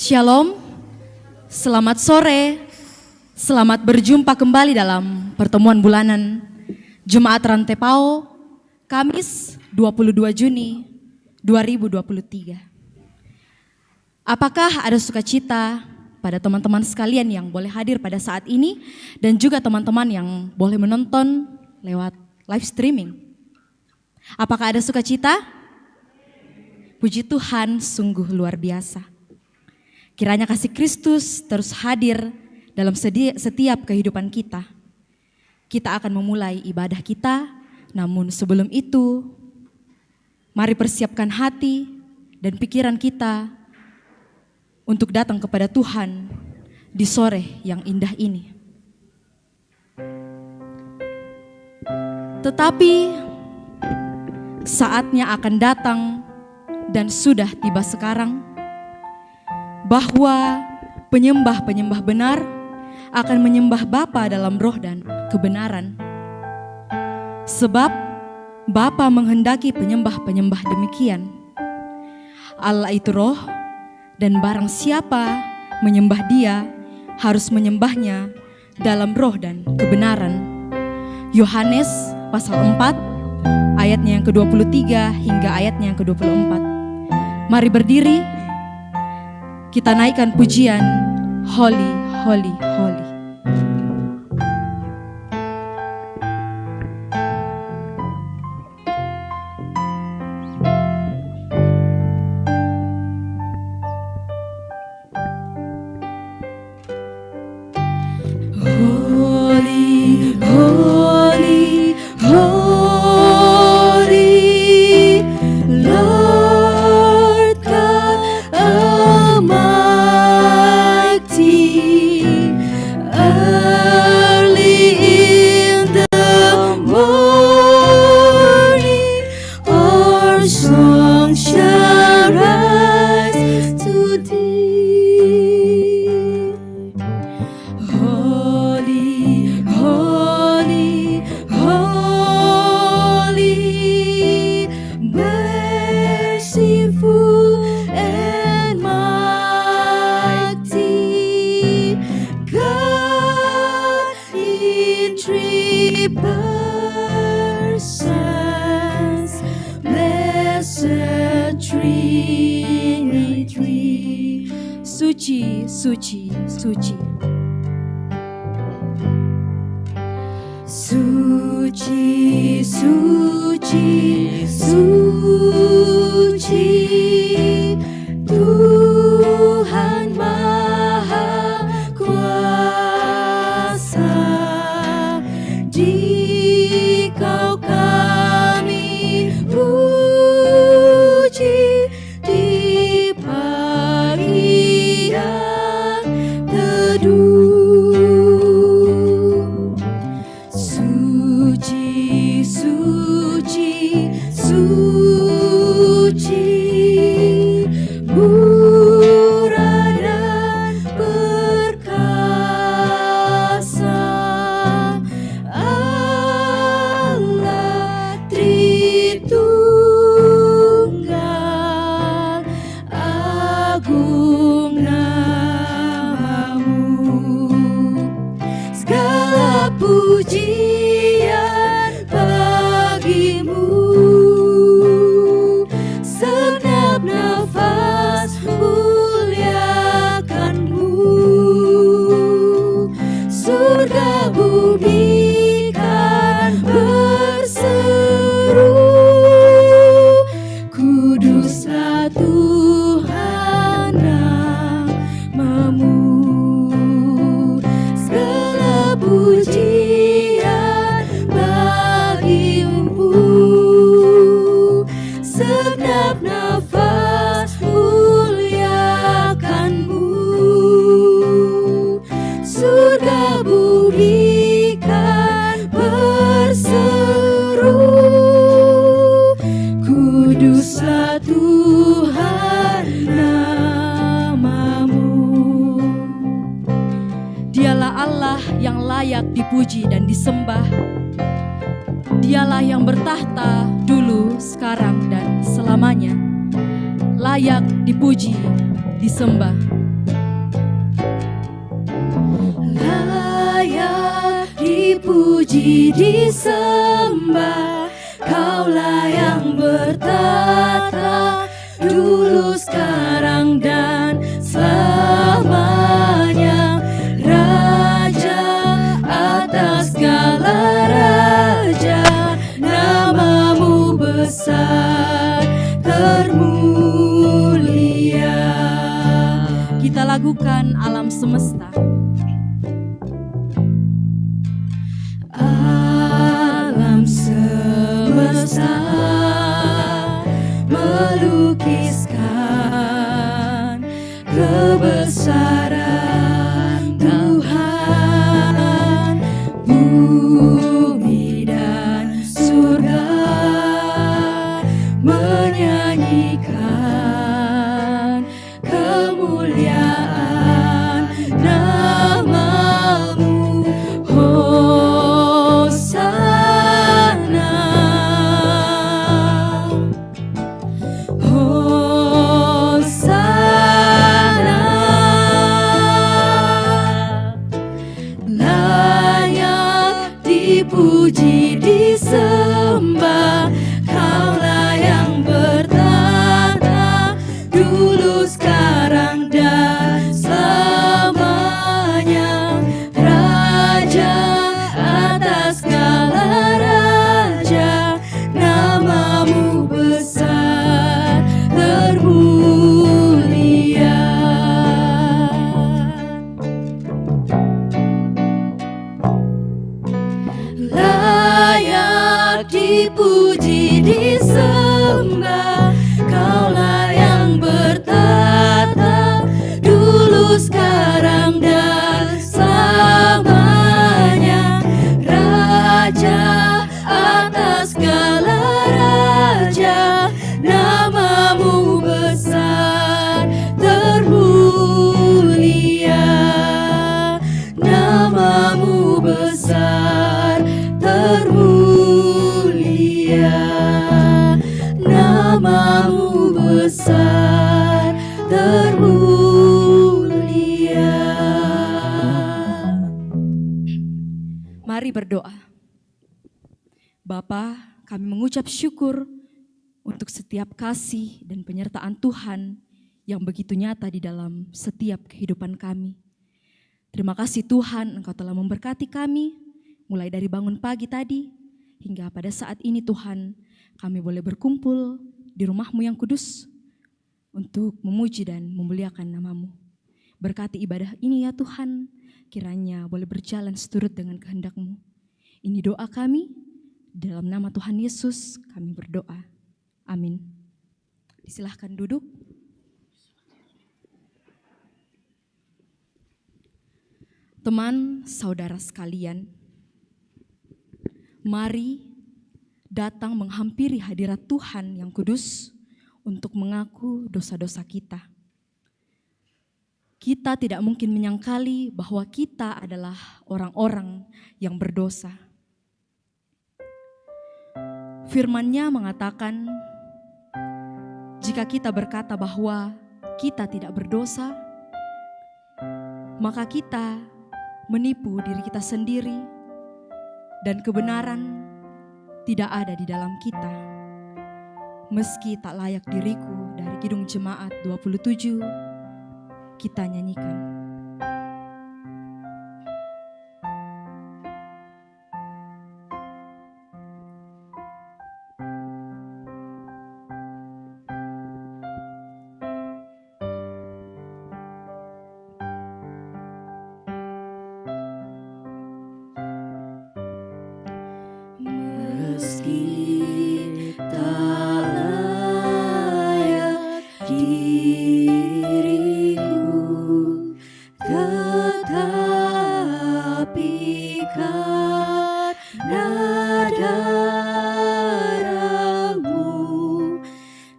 Shalom, selamat sore, selamat berjumpa kembali dalam pertemuan bulanan Jemaat Rantepao, Kamis 22 Juni 2023. Apakah ada sukacita pada teman-teman sekalian yang boleh hadir pada saat ini dan juga teman-teman yang boleh menonton lewat live streaming? Apakah ada sukacita? Puji Tuhan, sungguh luar biasa. Kiranya kasih Kristus terus hadir dalam setiap kehidupan kita. Kita akan memulai ibadah kita, namun sebelum itu, mari persiapkan hati dan pikiran kita untuk datang kepada Tuhan di sore yang indah ini. Tetapi saatnya akan datang dan sudah tiba sekarang, bahwa penyembah-penyembah benar akan menyembah Bapa dalam roh dan kebenaran. Sebab Bapa menghendaki penyembah-penyembah demikian. Allah itu roh, dan barang siapa menyembah Dia harus menyembahnya dalam roh dan kebenaran. Yohanes pasal 4 ayatnya yang ke-23 hingga ayatnya yang ke-24. Mari berdiri. Kita naikkan pujian Holy, Holy, Holy. Holy, Holy, Holy, Lord God Almighty. Early in the morning, our song shall rise to Thee. Holy, holy, holy, merciful and mighty, God in three persons, blessed Trinity. Suci, suci, suci. Suci, suci, suci, Tuhan Maha Kuasa. Dikau kami puji di pagi yang teduh. Suci, suci, suci, murah dan perkasa, Allah Tritunggal, agung namamu. Segala pujian bagimu, segenap nafas muliakanmu. Surga bumi kan berseru, kuduslah Tuhan namamu. Segala pujian bagimu, segenap nafas muliakanmu. Surga bumi kan berseru, kuduslah Tuhan namamu. Dialah Allah yang layak dipuji dan disembah. Dialah yang bertahta dulu, sekarang, dan selamanya. Layak dipuji, disembah. dipuji, disembah. Kaulah yang bertata, dulu, sekarang, dan selamanya. Raja atas segala raja, namamu besar, termulia. Kita lakukan alam semesta. Alam semesta melukiskan kebesaran Tuhan. Bumi dan surga menyanyikan kemuliaan namamu. Hosana, Hosana. Layak dipuji, disembah. Kaulah yang bertata, dulu, sekarang, dan selamanya. Raja atas segala raja, namamu besar, termulia. Layak dipuji, disembah. Kaulah yang bertata, dulu, sekarang, dan selamanya. Raja atas segala raja, namamu besar, termulia. Namamu besar, termulia. Namamu besar, termulia. Mari berdoa. Bapa, kami mengucap syukur untuk setiap kasih dan penyertaan Tuhan yang begitu nyata di dalam setiap kehidupan kami. Terima kasih Tuhan, Engkau telah memberkati kami mulai dari bangun pagi tadi hingga pada saat ini Tuhan, kami boleh berkumpul di rumah-Mu yang kudus untuk memuji dan memuliakan nama-Mu. Berkati ibadah ini ya Tuhan, kiranya boleh berjalan seturut dengan kehendak-Mu. Ini doa kami, dalam nama Tuhan Yesus kami berdoa. Amin. Silahkan duduk. Teman, saudara sekalian, mari datang menghampiri hadirat Tuhan yang kudus untuk mengaku dosa-dosa kita. Kita tidak mungkin menyangkali bahwa kita adalah orang-orang yang berdosa. Firman-Nya mengatakan, jika kita berkata bahwa kita tidak berdosa, maka kita menipu diri kita sendiri dan kebenaran tidak ada di dalam kita. Meski tak layak diriku dari Kidung Jemaat 27, kita nyanyikan. Meski tak layak diriku, tetapi karena darah-Mu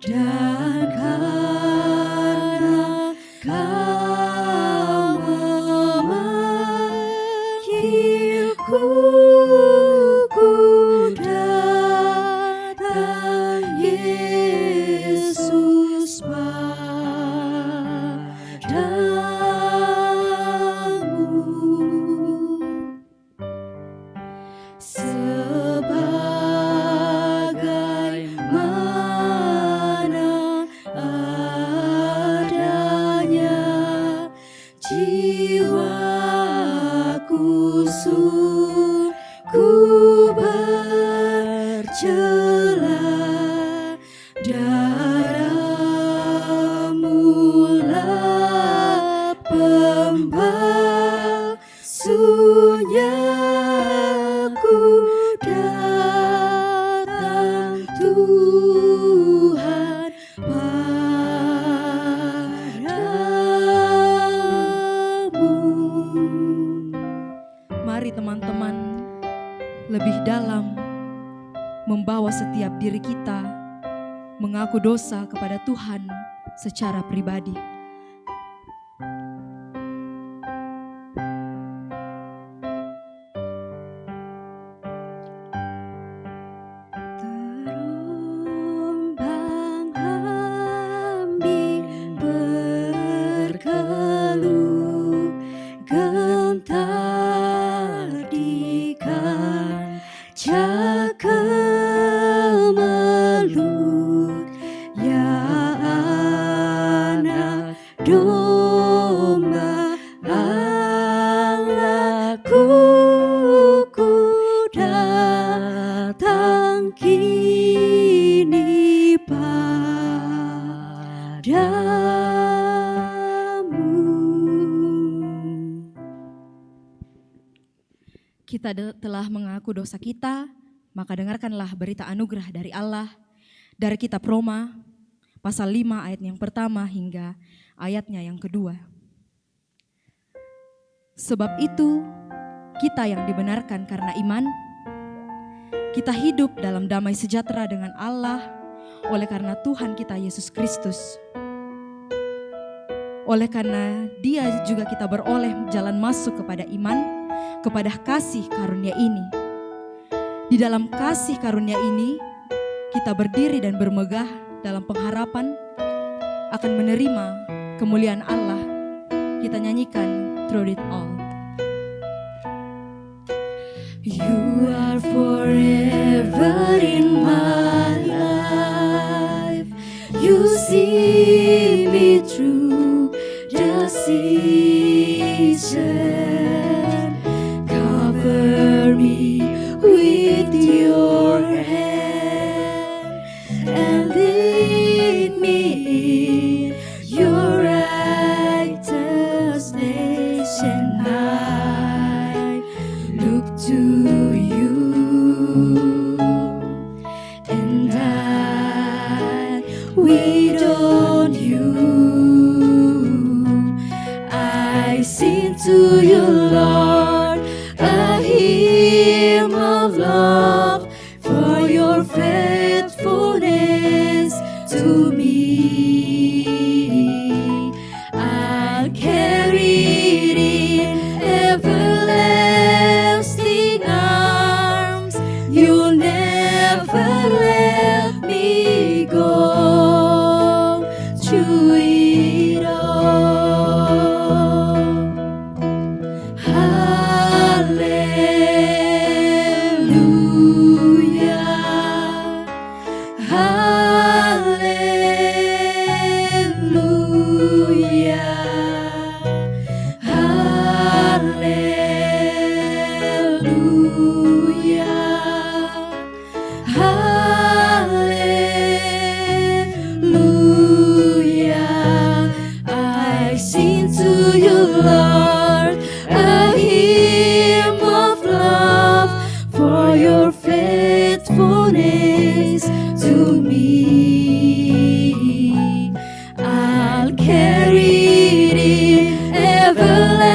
dan karena Kau memanggilku, ku datang Yesus padamu. celah darah-Mu-lah pembasuhnya. Ku datang Tuhan padamu. Mari teman-teman lebih dalam membawa setiap diri kita mengaku dosa kepada Tuhan secara pribadi. Terombang-ambing berkeluh, gentar di kancah kemelut. Ya anak domba Allahku, ku datang kini padamu. Kita telah mengaku dosa kita, maka dengarkanlah berita anugerah dari Allah dari kitab Roma pasal 5 ayat yang pertama hingga ayatnya yang kedua. Sebab itu, kita yang dibenarkan karena iman, kita hidup dalam damai sejahtera dengan Allah oleh karena Tuhan kita Yesus Kristus. Oleh karena Dia juga kita beroleh jalan masuk kepada iman, kepada kasih karunia ini. Di dalam kasih karunia ini, kita berdiri dan bermegah dalam pengharapan akan menerima kemuliaan Allah. Kita nyanyikan Through It All. You are forever in my life. You see me through the season. Cover me with your hand and lead me in your righteousness, and I look to you, and I wait on you. I sing to you, Lord, a hymn of love for your faithfulness to me. I'll carry it in everlasting arms. You'll never let me go through it all. Hallelujah, hallelujah, hallelujah. I sing to you, Lord, a hymn of love for your faithfulness to me. I'll carry it in everlasting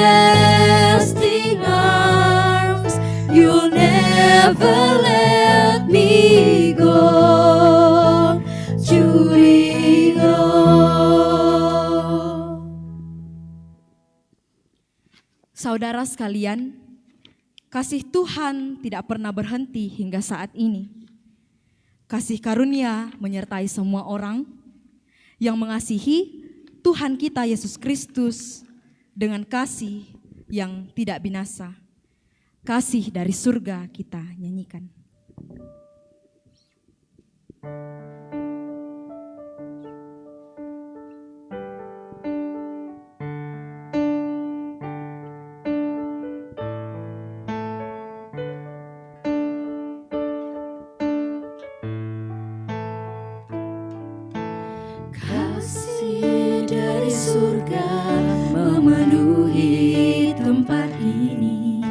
arms. You'll never let me go through it all. Saudara sekalian, kasih Tuhan tidak pernah berhenti hingga saat ini. Kasih karunia menyertai semua orang yang mengasihi Tuhan kita Yesus Kristus dengan kasih yang tidak binasa. Kasih dari surga kita nyanyikan. surga memenuhi tempat ini.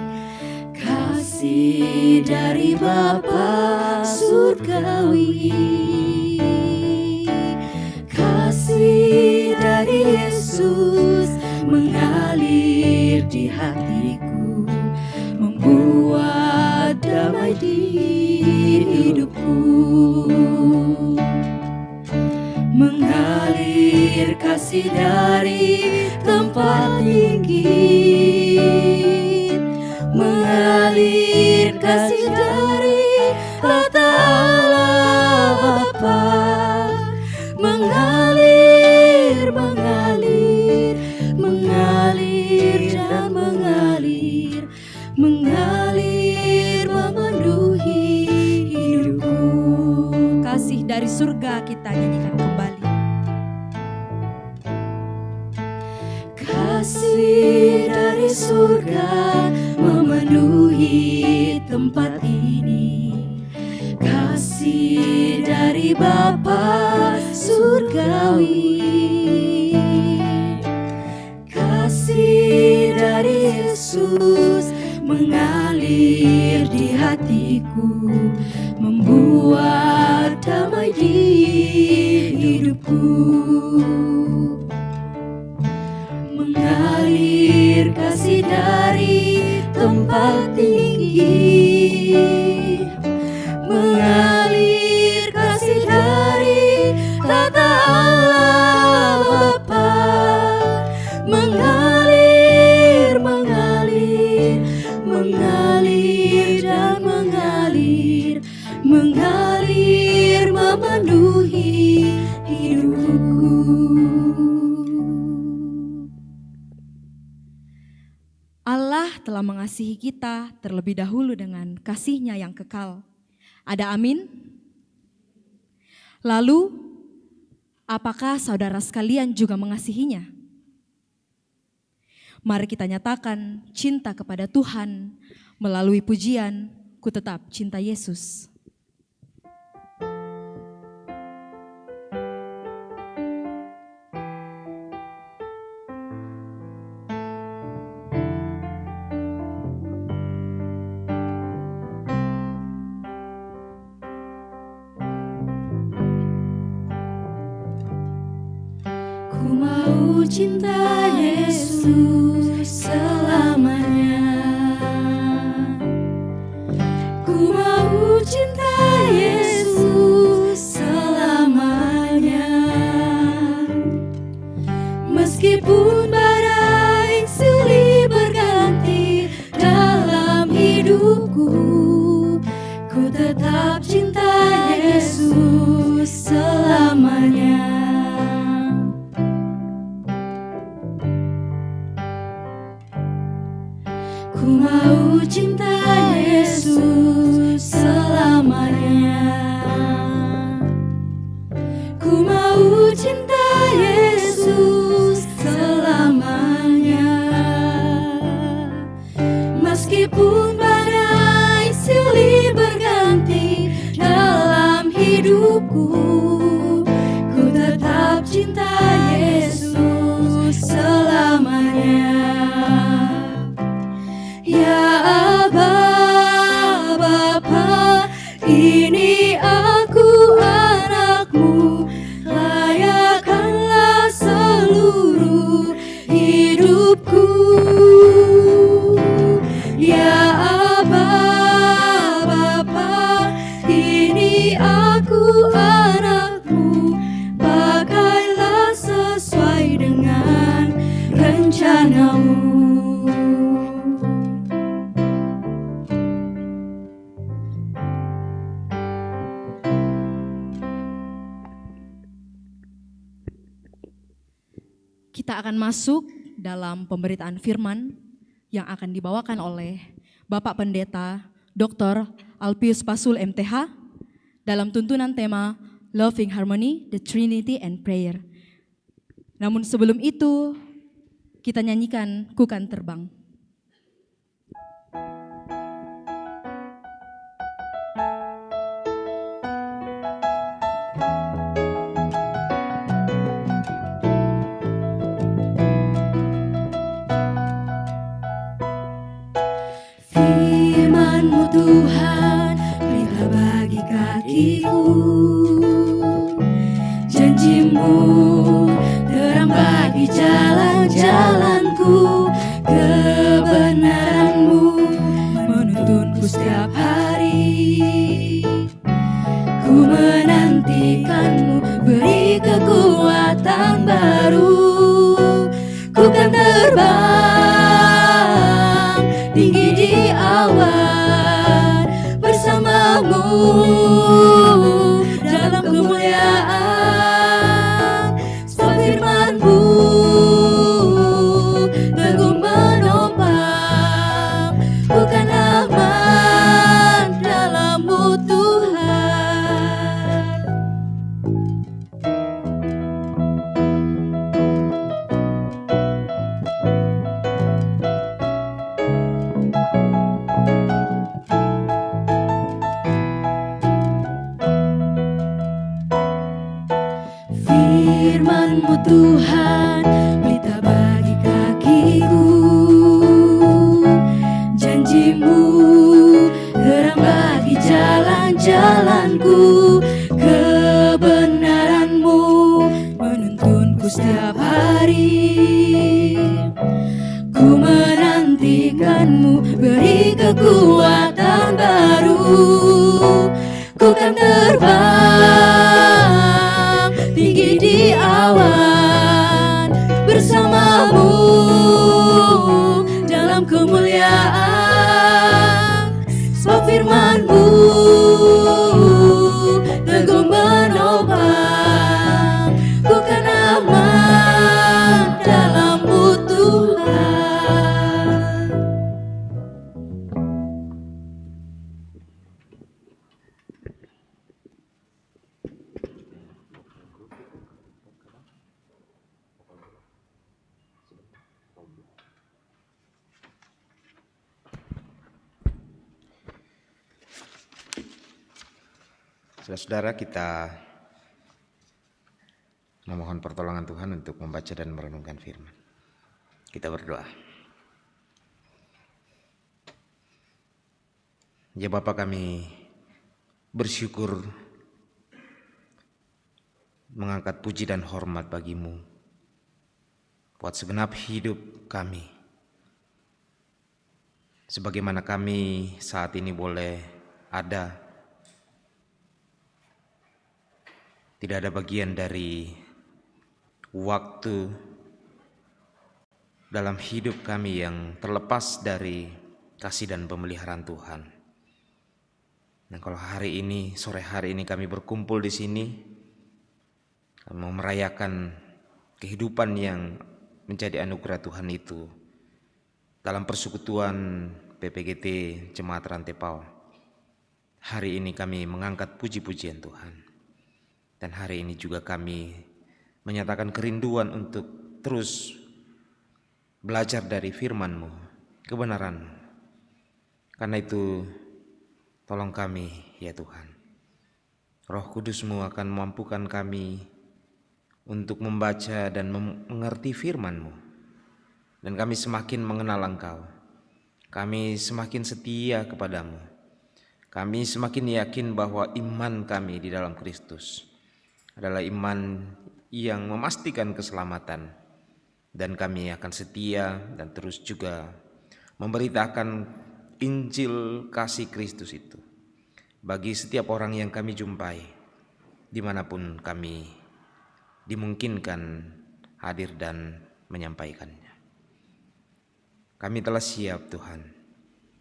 Kasih dari Bapa surgawi, kasih dari Yesus mengalir di hatiku, membuat damai di hidupku. Mengalir kasih dari tempat tinggi, mengalir kasih dari tata Allah Bapa, mengalir, mengalir, mengalir dan mengalir, mengalir memenuhi hidupku. Kasih dari surga kita nyanyikan kembali. Kasih dari surga memenuhi tempat ini. Kasih dari Bapa surgawi, kasih dari Yesus mengalir di hatiku, membuat damai di hidupku. Mengalir kasih dari tempat tinggi, mengalir kasih dari tata Allah Bapa, mengalir, mengalir, mengalir dan mengalir, mengalir memenuhi hidupku. Allah telah mengasihi kita terlebih dahulu dengan kasih-Nya yang kekal. Ada amin? Lalu, apakah saudara sekalian juga mengasihinya? Mari kita nyatakan cinta kepada Tuhan melalui pujian, "Ku tetap cinta Yesus." Ku mau cinta Yesus selamanya. Ku mau cinta Yesus selamanya. Meskipun badai silih berganti dalam hidupku, ku tetap cinta Yesus selamanya. Ku mau cinta Yesus selamanya. Ku mau cinta Yesus selamanya. Meskipun badai silih berganti dalam hidupku, ku tetap cinta Yesus selamanya. Ya Aba, Bapa, ini aku anakmu, layakkanlah seluruh hidupku. Ya Aba, Bapa, ini aku anakmu, pakailah sesuai dengan rencanamu. Kita akan masuk dalam pemberitaan firman yang akan dibawakan oleh Bapak Pendeta Dr. Alpius Pasul MTH dalam tuntunan tema Loving Harmony, the Trinity and Prayer. Namun sebelum itu, kita nyanyikan "Ku Kan Terbang". bagi kakiku, janjimu terang bagi jalan-jalanku, kebenaranmu menuntunku setiap hari. Ku menantikanmu, beri kekuatan baru. Ku kan terbang tinggi di awan bersamamu dalam kemuliaan. Sebab firman-Mu teguh menopang, ku kan aman dalam-Mu Tuhan. Firman-Mu Tuhan, pelita bagi kakiku, janji-Mu terang bagi jalan-jalanku, kebenaran-Mu menuntunku setiap hari. Ku menantikan-Mu, beri kekuatan baru. Ku kan terbang tinggi di awan bersamamu dalam kemuliaan. Sebab firman-Mu teguh menopang, ku kan aman dalam-Mu Tuhan. Saudara-saudara, kita memohon pertolongan Tuhan untuk membaca dan merenungkan firman. Kita berdoa. Ya Bapa, kami bersyukur mengangkat puji dan hormat bagi-Mu buat segenap hidup kami. Sebagaimana kami saat ini boleh ada, tidak ada bagian dari waktu dalam hidup kami yang terlepas dari kasih dan pemeliharaan Tuhan. Nah, kalau hari ini, sore hari ini kami berkumpul di sini, kami mau merayakan kehidupan yang menjadi anugerah Tuhan itu dalam persekutuan PPGT Jemaat Rantepao. Hari ini kami mengangkat puji-pujian Tuhan. Dan hari ini juga kami menyatakan kerinduan untuk terus belajar dari firman-Mu, kebenaran. Karena itu tolong kami ya Tuhan. Roh Kudus-Mu akan memampukan kami untuk membaca dan mengerti firman-Mu. Dan kami semakin mengenal Engkau. Kami semakin setia kepadamu. Kami semakin yakin bahwa iman kami di dalam Kristus adalah iman yang memastikan keselamatan, dan kami akan setia dan terus juga memberitakan Injil kasih Kristus itu bagi setiap orang yang kami jumpai dimanapun kami dimungkinkan hadir dan menyampaikannya. Kami telah siap Tuhan,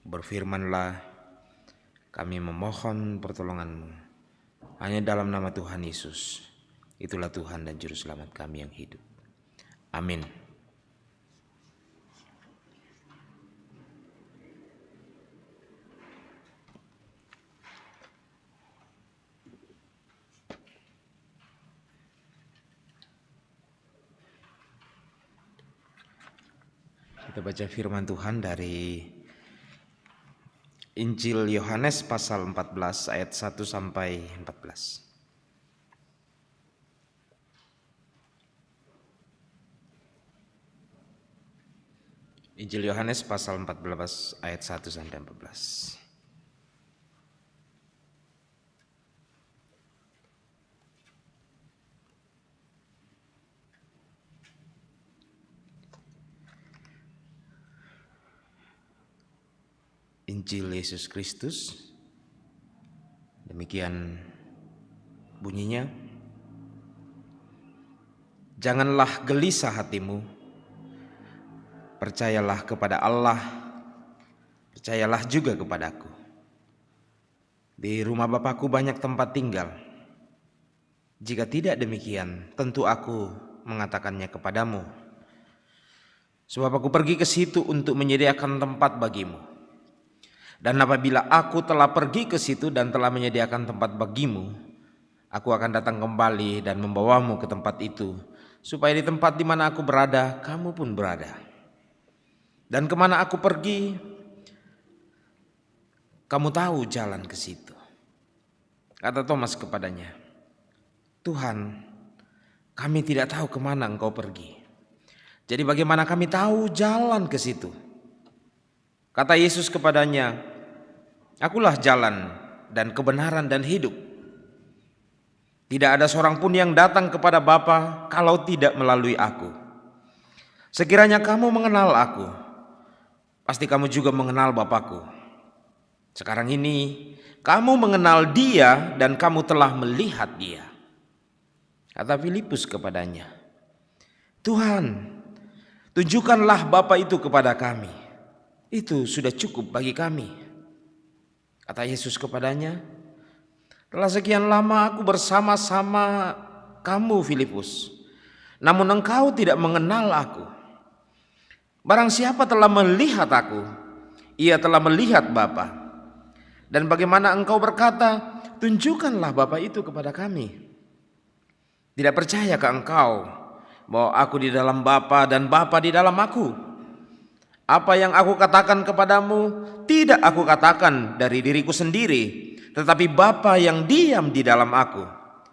berfirman-Lah, kami memohon pertolongan-Mu hanya dalam nama Tuhan Yesus. Itulah Tuhan dan Juru Selamat kami yang hidup. Amin. Kita baca firman Tuhan dari Injil Yohanes pasal 14 ayat 1 sampai 14. Injil Yohanes pasal 14 ayat 1 sampai 14. Injil Yesus Kristus. Demikian bunyinya. Janganlah gelisah hatimu, percayalah kepada Allah, percayalah juga kepadaku. Di rumah Bapakku banyak tempat tinggal. Jika tidak demikian, tentu aku mengatakannya kepadamu. Sebab aku pergi ke situ untuk menyediakan tempat bagimu. Dan apabila aku telah pergi ke situ dan telah menyediakan tempat bagimu, aku akan datang kembali dan membawamu ke tempat itu, supaya di tempat di mana aku berada, kamu pun berada. Dan kemana aku pergi, kamu tahu jalan ke situ. Kata Thomas kepadanya, Tuhan, kami tidak tahu kemana engkau pergi. Jadi bagaimana kami tahu jalan ke situ? Kata Yesus kepadanya, akulah jalan dan kebenaran dan hidup. Tidak ada seorang pun yang datang kepada Bapa kalau tidak melalui aku. Sekiranya kamu mengenal aku, pasti kamu juga mengenal Bapakku. Sekarang ini kamu mengenal Dia dan kamu telah melihat Dia. Kata Filipus kepadanya, Tuhan, tunjukkanlah Bapa itu kepada kami. Itu sudah cukup bagi kami. Kata Yesus kepadanya, telah sekian lama aku bersama-sama kamu Filipus, namun engkau tidak mengenal aku. Barang siapa telah melihat aku, ia telah melihat Bapa. Dan bagaimana engkau berkata, tunjukkanlah Bapa itu kepada kami. Tidak percayakah engkau bahwa aku di dalam Bapa dan Bapa di dalam aku? Apa yang aku katakan kepadamu tidak aku katakan dari diriku sendiri, tetapi Bapa yang diam di dalam aku,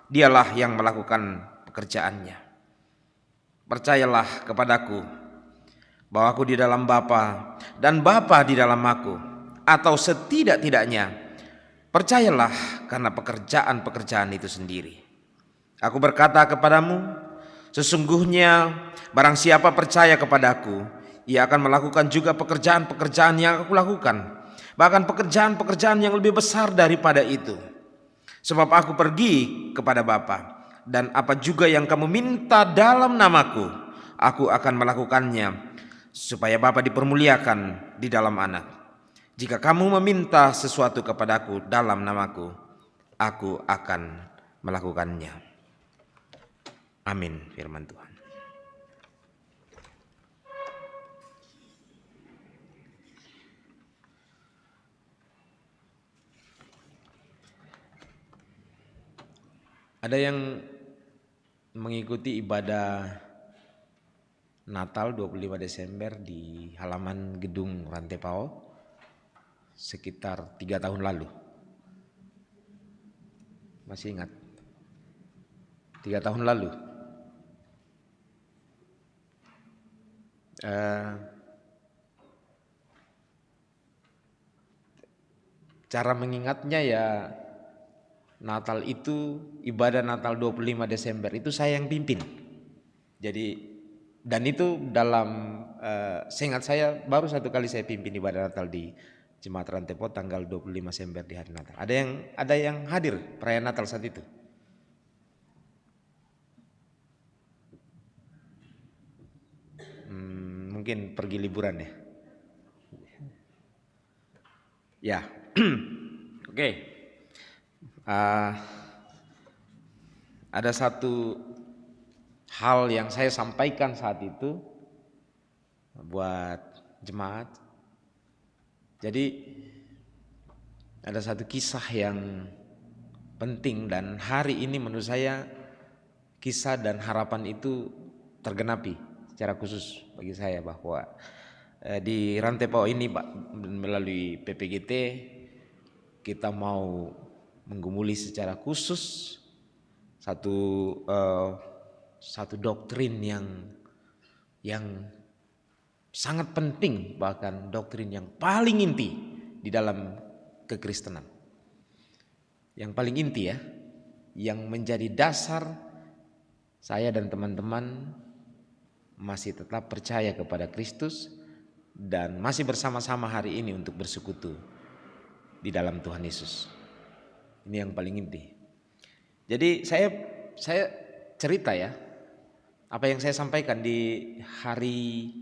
dialah yang melakukan pekerjaannya. Percayalah kepadaku bahwa aku di dalam Bapa dan Bapa di dalam aku, atau setidak-tidaknya percayalah karena pekerjaan-pekerjaan itu sendiri. Aku berkata kepadamu, sesungguhnya barang siapa percaya kepadaku, ia akan melakukan juga pekerjaan-pekerjaan yang aku lakukan, bahkan pekerjaan-pekerjaan yang lebih besar daripada itu. Sebab aku pergi kepada Bapa, dan apa juga yang kamu minta dalam namaku, aku akan melakukannya, supaya Bapa dipermuliakan di dalam Anak. Jika kamu meminta sesuatu kepadaku dalam namaku, aku akan melakukannya. Amin, firman Tuhan. Ada yang mengikuti ibadah Natal 25 Desember di halaman gedung Rantai Pao sekitar 3 tahun lalu. Masih ingat? 3 tahun lalu. Cara mengingatnya ya, Natal itu, ibadah Natal 25 Desember itu saya yang pimpin. Jadi, dan itu dalam seingat saya baru satu kali saya pimpin ibadah Natal di Jemaat Rantai Pao tanggal 25 Desember di hari Natal. Ada yang hadir perayaan Natal saat itu? Mungkin pergi liburan ya. Ya. Oke. Ada satu hal yang saya sampaikan saat itu buat jemaat. Jadi ada satu kisah yang penting dan hari ini menurut saya kisah dan harapan itu tergenapi secara khusus bagi saya, bahwa di Rantai Pao ini melalui PPGT kita mau menggumuli secara khusus satu doktrin yang sangat penting, bahkan doktrin yang paling inti di dalam kekristenan. Yang paling inti ya, yang menjadi dasar saya dan teman-teman masih tetap percaya kepada Kristus dan masih bersama-sama hari ini untuk bersekutu di dalam Tuhan Yesus. Ini yang paling inti. Jadi saya cerita ya, apa yang saya sampaikan di hari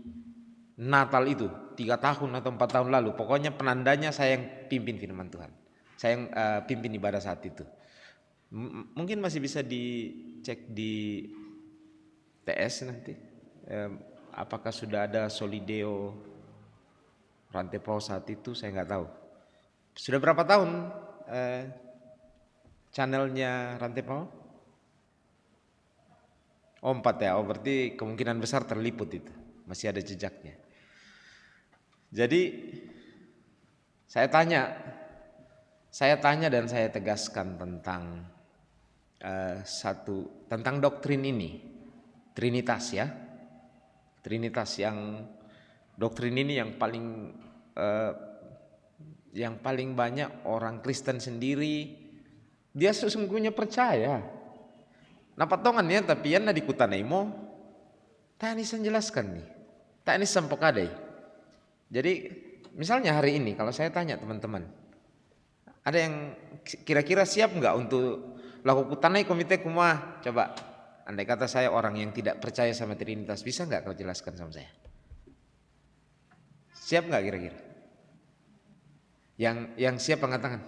Natal itu 3 tahun atau 4 tahun lalu. Pokoknya penandanya saya yang pimpin firman Tuhan. Saya yang pimpin ibadah saat itu. Mungkin masih bisa dicek di TS nanti. Apakah sudah ada Solideo Rantepao saat itu, saya nggak tahu. Sudah berapa tahun channelnya Rantepao? 4 ya, berarti kemungkinan besar terliput itu. Masih ada jejaknya. Jadi saya tanya dan saya tegaskan tentang tentang doktrin ini, Trinitas ya. Trinitas doktrin ini yang paling banyak orang Kristen sendiri dia sesungguhnya percaya. Nah patongan ya tapi yana dikutanai mo tak nisan jelaskan nih. Tak nisan pokadai. Jadi misalnya hari ini kalau saya tanya teman-teman, ada yang kira-kira siap nggak untuk lakukan komite kumah? Coba, andai kata saya orang yang tidak percaya sama Trinitas, bisa nggak kau jelaskan sama saya? Siap nggak kira-kira? Yang siap angkat tangan.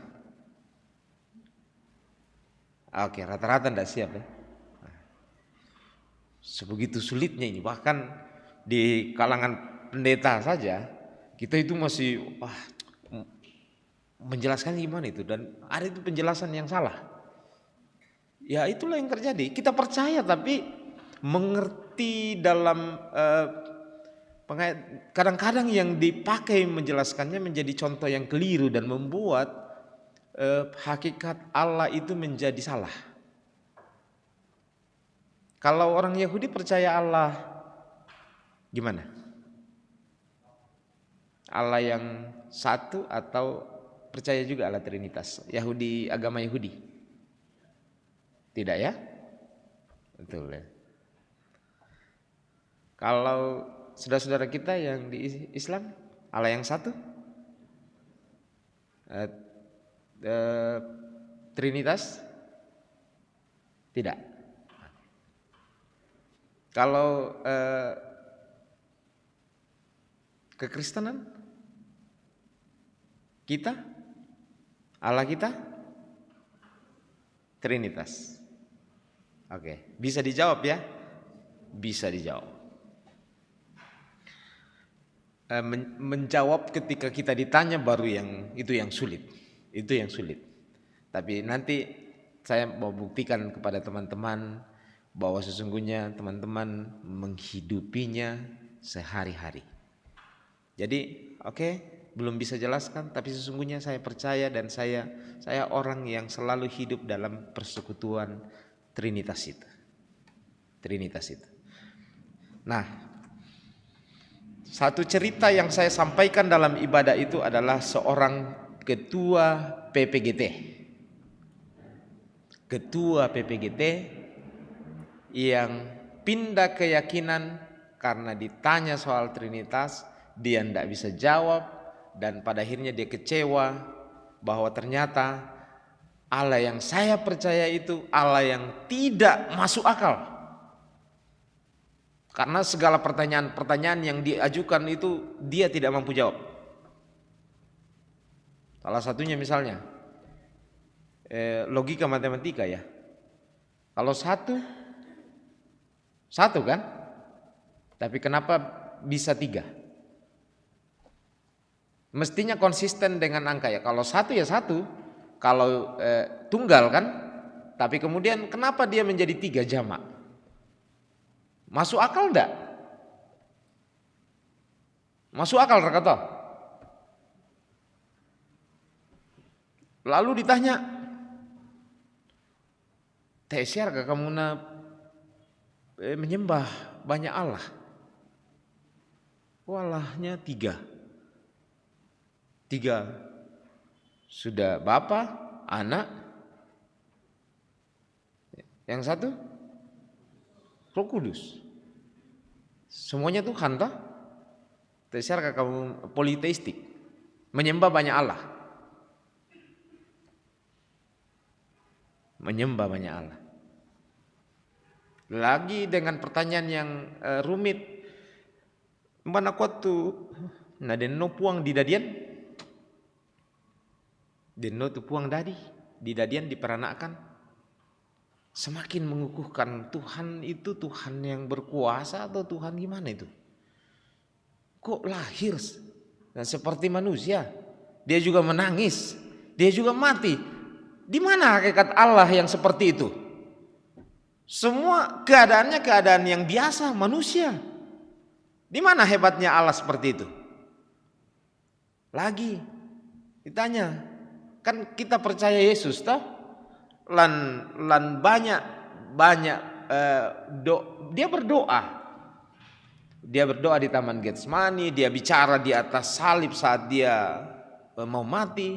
Oke, rata-rata nggak siap ya. Sebegitu sulitnya ini, bahkan di kalangan pendeta saja kita itu masih menjelaskan gimana itu, dan ada itu penjelasan yang salah. Ya itulah yang terjadi. Kita percaya tapi mengerti dalam kadang-kadang yang dipakai menjelaskannya menjadi contoh yang keliru dan membuat hakikat Allah itu menjadi salah. Kalau orang Yahudi percaya Allah gimana? Allah yang satu atau percaya juga Allah Trinitas? Yahudi, agama Yahudi? Tidak ya? Betul ya. Kalau saudara-saudara kita yang di Islam, Allah yang satu? Trinitas? Tidak. Kalau kekristenan, kita, Allah kita, Trinitas. Oke, bisa dijawab ya? Bisa dijawab. Menjawab ketika kita ditanya baru yang sulit. Itu yang sulit. Tapi nanti saya mau buktikan kepada teman-teman bahwa sesungguhnya teman-teman menghidupinya sehari-hari. Jadi belum bisa jelaskan, tapi sesungguhnya saya percaya dan saya orang yang selalu hidup dalam persekutuan Trinitas itu. Nah, satu cerita yang saya sampaikan dalam ibadah itu adalah seorang ketua PPGT. Ketua PPGT yang pindah keyakinan karena ditanya soal Trinitas, dia tidak bisa jawab, dan pada akhirnya dia kecewa bahwa ternyata Allah yang saya percaya itu Allah yang tidak masuk akal. Karena segala pertanyaan-pertanyaan yang diajukan itu dia tidak mampu jawab. Salah satunya misalnya logika matematika ya. Kalau satu kan, tapi kenapa bisa 3? Mestinya konsisten dengan angka ya. Kalau 1 ya 1, kalau tunggal kan, tapi kemudian kenapa dia menjadi 3 jamak? Masuk akal enggak? Masuk akal kata. Lalu ditanya, siapa kamu menyembah banyak Allah? Allahnya 3. Sudah Bapa, Anak, yang satu Roh Kudus. Semuanya Tuhan toh? Siapa kamu politeistik? Menyembah banyak Allah. menyembah banyak Allah. Lagi dengan pertanyaan yang rumit, mana kuat tu, nah denno puang di dadian, denno tu puang di dadian diperanakan. Semakin mengukuhkan Tuhan itu Tuhan yang berkuasa atau Tuhan gimana itu? Kok lahir dan seperti manusia? Dia juga menangis, dia juga mati. Di mana hakikat Allah yang seperti itu? Semua keadaannya keadaan yang biasa manusia. Di mana hebatnya Allah seperti itu? Lagi ditanya, kan kita percaya Yesus toh? Lan banyak dia berdoa. Dia berdoa di Taman Getsemani, dia bicara di atas salib saat dia mau mati.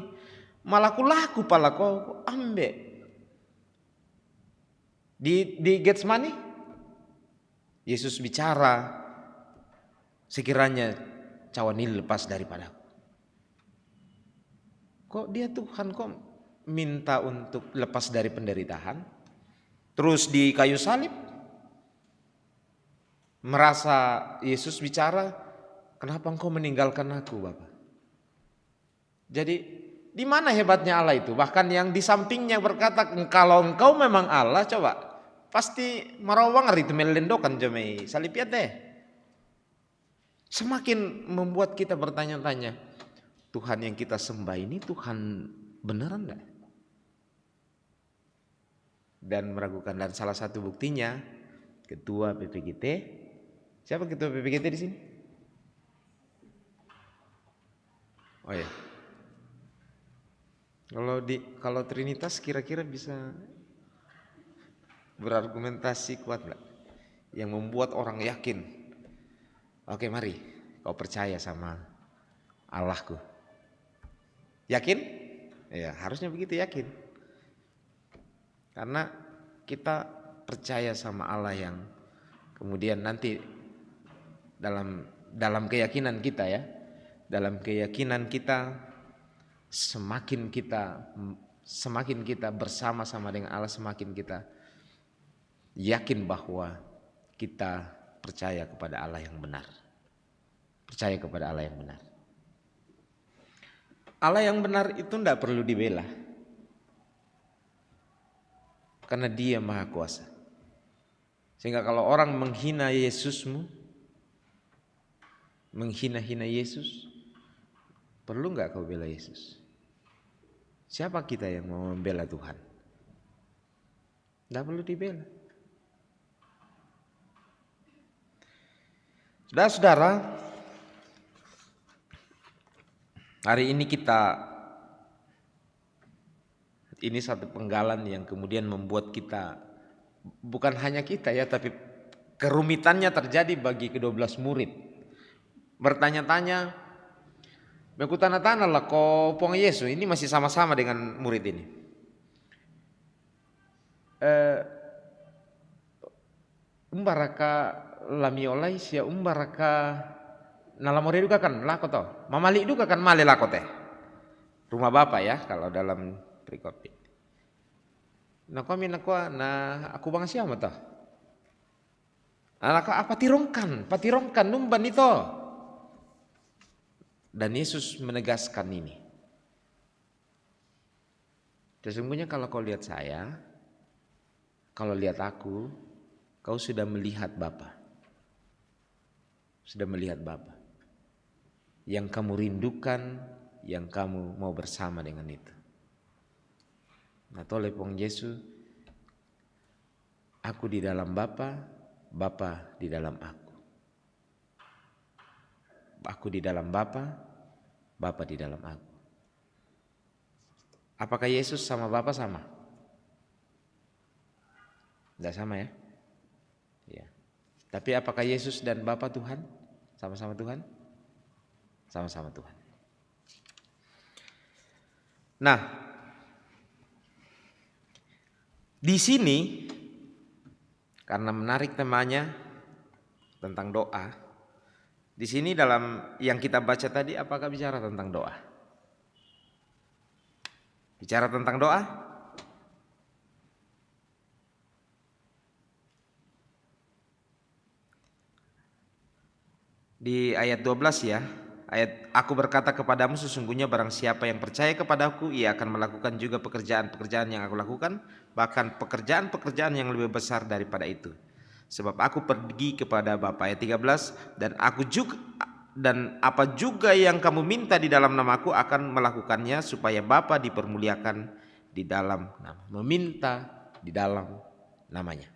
Malaku palaku ambek. Di Getsemani Yesus bicara, sekiranya cawan ini lepas daripadaku. Kok dia Tuhan kok minta untuk lepas dari penderitaan? Terus di kayu salib merasa Yesus bicara, kenapa engkau meninggalkan aku Bapa? Jadi di mana hebatnya Allah itu? Bahkan yang di sampingnya berkata, kalau engkau memang Allah, coba pasti marawang itu melendokan jemai salib ya teh. Semakin membuat kita bertanya-tanya, Tuhan yang kita sembah ini Tuhan beneran enggak? Dan meragukan. Dan salah satu buktinya ketua PPGT. Siapa ketua PPGT di sini? Oh ya. Kalau Trinitas kira-kira bisa berargumentasi kuat nggak? Yang membuat orang yakin. Oke, mari kau percaya sama Allahku. Yakin? Ya, harusnya begitu, yakin. Karena kita percaya sama Allah yang kemudian nanti dalam keyakinan kita ya, dalam keyakinan kita semakin kita bersama-sama dengan Allah, semakin kita yakin bahwa kita percaya kepada Allah yang benar. Percaya kepada Allah yang benar. Allah yang benar itu tidak perlu dibela. Karena dia maha kuasa. Sehingga kalau orang menghina Yesusmu, menghina-hina Yesus, perlu nggak kau bela Yesus? Siapa kita yang mau membela Tuhan? Tidak perlu dibela. Saudara-saudara, hari ini ini satu penggalan yang kemudian membuat kita, bukan hanya kita ya, tapi kerumitannya terjadi bagi ke-12 murid. Bertanya-tanya, bertanya-tanya lah kok Puang Yesus ini masih sama-sama dengan murid ini. Umbaraka lamiolai sia umbaraka nalamore juga kan lako toh. Mamali juga kan male lako teh. Rumah Bapak ya kalau dalam Prikopi. Nah kami nakwa aku bang siapa toh? Anak apa patirongkan numban itu. Dan Yesus menegaskan ini. Sesungguhnya kalau kau lihat saya, kalau lihat aku, kau sudah melihat Bapa. Sudah melihat Bapa. Yang kamu rindukan, yang kamu mau bersama dengan itu. Nah, oleh Pong Yesus, aku di dalam Bapa, Bapa di dalam aku. Aku di dalam Bapa, Bapa di dalam aku. Apakah Yesus sama Bapa sama? Tidak sama ya? Ya. Tapi apakah Yesus dan Bapa Tuhan? Sama-sama Tuhan? Sama-sama Tuhan. Nah, di sini karena menarik temanya tentang doa. Di sini dalam yang kita baca tadi apakah bicara tentang doa? Bicara tentang doa? Di ayat 12 ya. Aku berkata kepadamu, sesungguhnya barang siapa yang percaya kepadaku, ia akan melakukan juga pekerjaan-pekerjaan yang aku lakukan, bahkan pekerjaan-pekerjaan yang lebih besar daripada itu. Sebab aku pergi kepada Bapa, ayat 13, dan apa juga yang kamu minta di dalam namaku akan melakukannya, supaya Bapa dipermuliakan di dalam nama. Meminta di dalam namanya.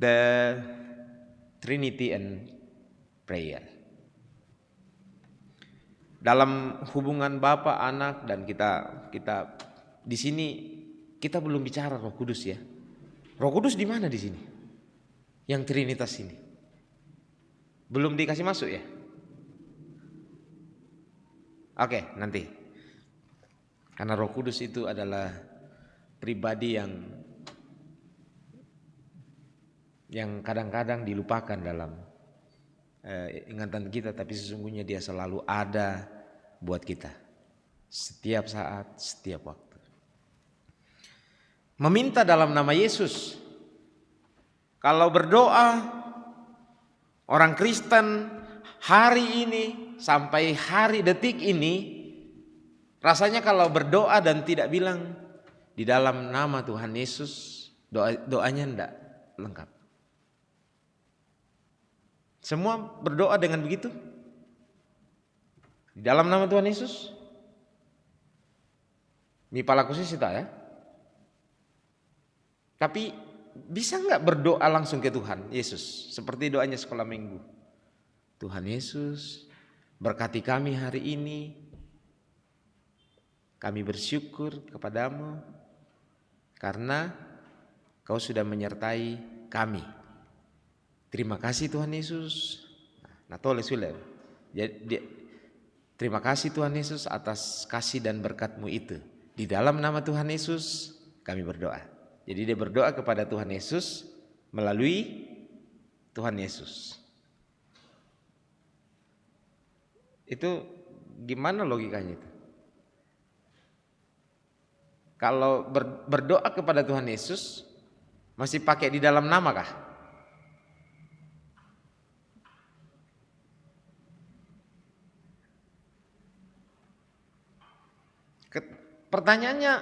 The Trinity and prayer. Dalam hubungan Bapa, Anak, dan kita di sini kita belum bicara Roh Kudus ya. Roh Kudus di mana di sini? Yang Trinitas ini belum dikasih masuk ya. Oke, nanti. Karena Roh Kudus itu adalah pribadi yang kadang-kadang dilupakan dalam ingatan kita, tapi sesungguhnya dia selalu ada buat kita setiap saat, setiap waktu. Meminta dalam nama Yesus. Kalau berdoa orang Kristen hari ini sampai hari detik ini, rasanya kalau berdoa dan tidak bilang di dalam nama Tuhan Yesus, doanya tidak lengkap. Semua berdoa dengan begitu? Di dalam nama Tuhan Yesus? Mi palaku sih ya. Tapi bisa nggak berdoa langsung ke Tuhan Yesus? Seperti doanya sekolah minggu. Tuhan Yesus, berkati kami hari ini. Kami bersyukur kepadamu karena Kau sudah menyertai kami. Terima kasih Tuhan Yesus. Nah, toleh sudah. Terima kasih Tuhan Yesus atas kasih dan berkat-Mu itu. Di dalam nama Tuhan Yesus kami berdoa. Jadi dia berdoa kepada Tuhan Yesus melalui Tuhan Yesus. Itu gimana logikanya itu? Kalau berdoa kepada Tuhan Yesus masih pakai di dalam nama kah? Pertanyaannya,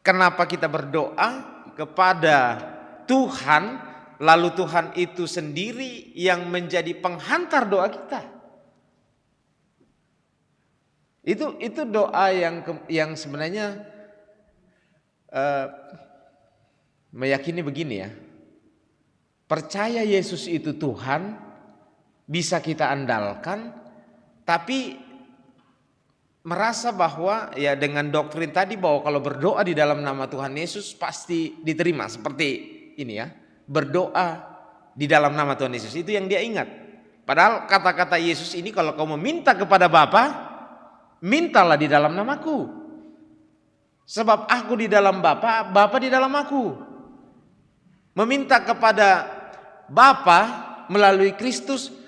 kenapa kita berdoa kepada Tuhan, lalu Tuhan itu sendiri yang menjadi penghantar doa kita? Itu doa yang sebenarnya meyakini begini ya. Percaya Yesus itu Tuhan, bisa kita andalkan, tapi merasa bahwa ya dengan doktrin tadi bahwa kalau berdoa di dalam nama Tuhan Yesus pasti diterima, seperti ini ya. Berdoa di dalam nama Tuhan Yesus itu yang dia ingat. Padahal kata-kata Yesus ini, kalau kau meminta kepada Bapa, mintalah di dalam namaku. Sebab aku di dalam Bapa, Bapa di dalam aku. Meminta kepada Bapa melalui Kristus,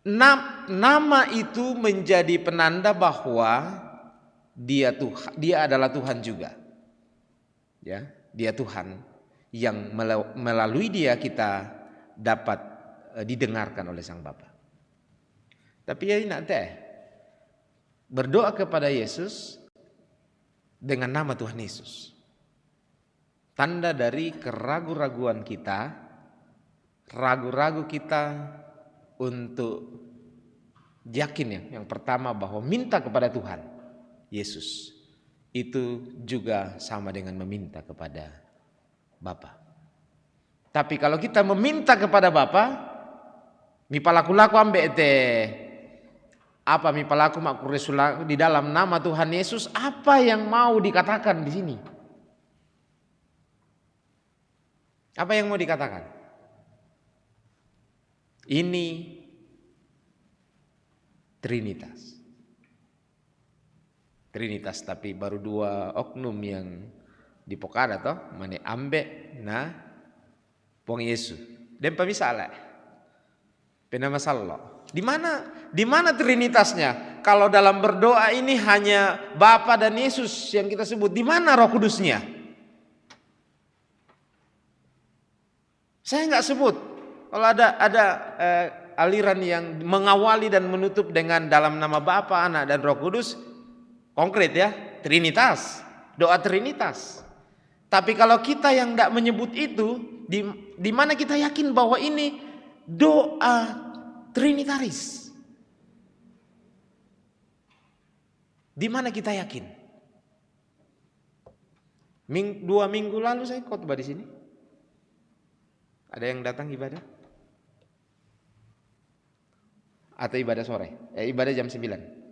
nama itu menjadi penanda bahwa dia adalah Tuhan juga. Ya, dia Tuhan yang melalui dia kita dapat didengarkan oleh Sang Bapa. Tapi ya nanti berdoa kepada Yesus dengan nama Tuhan Yesus. Tanda dari keraguan-raguan kita, ragu-ragu kita untuk yakin yang pertama bahwa minta kepada Tuhan Yesus itu juga sama dengan meminta kepada Bapa. Tapi kalau kita meminta kepada Bapa, mi palaku-laku ambek apa mi palaku makuresula di dalam nama Tuhan Yesus, apa yang mau dikatakan di sini? Apa yang mau dikatakan? Ini Trinitas. Trinitas, tapi baru dua oknum yang dipokada toh, mane ambek na pong Yesus. Dan pamisalah. Penama sallo. Di mana Trinitasnya? Kalau dalam berdoa ini hanya Bapa dan Yesus yang kita sebut, di mana Roh Kudusnya? Saya enggak sebut. Kalau ada aliran yang mengawali dan menutup dengan dalam nama Bapa, Anak dan Roh Kudus, konkret ya, Trinitas, doa Trinitas. Tapi kalau kita yang tidak menyebut itu, di mana kita yakin bahwa ini doa Trinitaris? Di mana kita yakin? 2 minggu lalu saya khotbah di sini. Ada yang datang ibadah? Atau ibadah sore? Ibadah jam 9.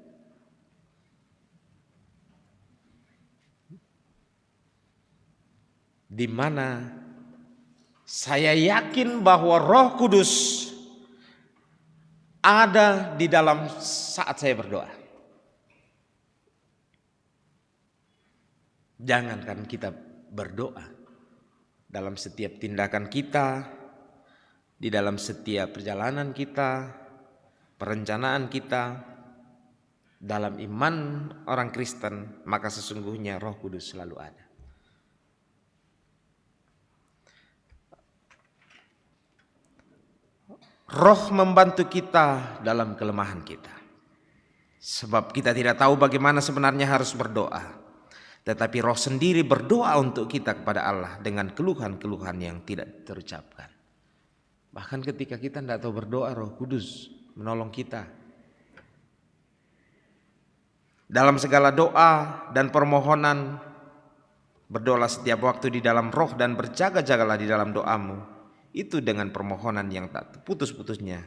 Di mana saya yakin bahwa Roh Kudus ada di dalam saat saya berdoa. Jangankan kita berdoa, dalam setiap tindakan kita, di dalam setiap perjalanan kita, perencanaan kita, dalam iman orang Kristen, maka sesungguhnya Roh Kudus selalu ada. Roh membantu kita dalam kelemahan kita. Sebab kita tidak tahu bagaimana sebenarnya harus berdoa. Tetapi Roh sendiri berdoa untuk kita kepada Allah dengan keluhan-keluhan yang tidak terucapkan. Bahkan ketika kita tidak tahu berdoa, Roh Kudus menolong kita. Dalam segala doa dan permohonan, berdoalah setiap waktu di dalam Roh dan berjaga-jagalah di dalam doamu. Itu dengan permohonan yang tak putus-putusnya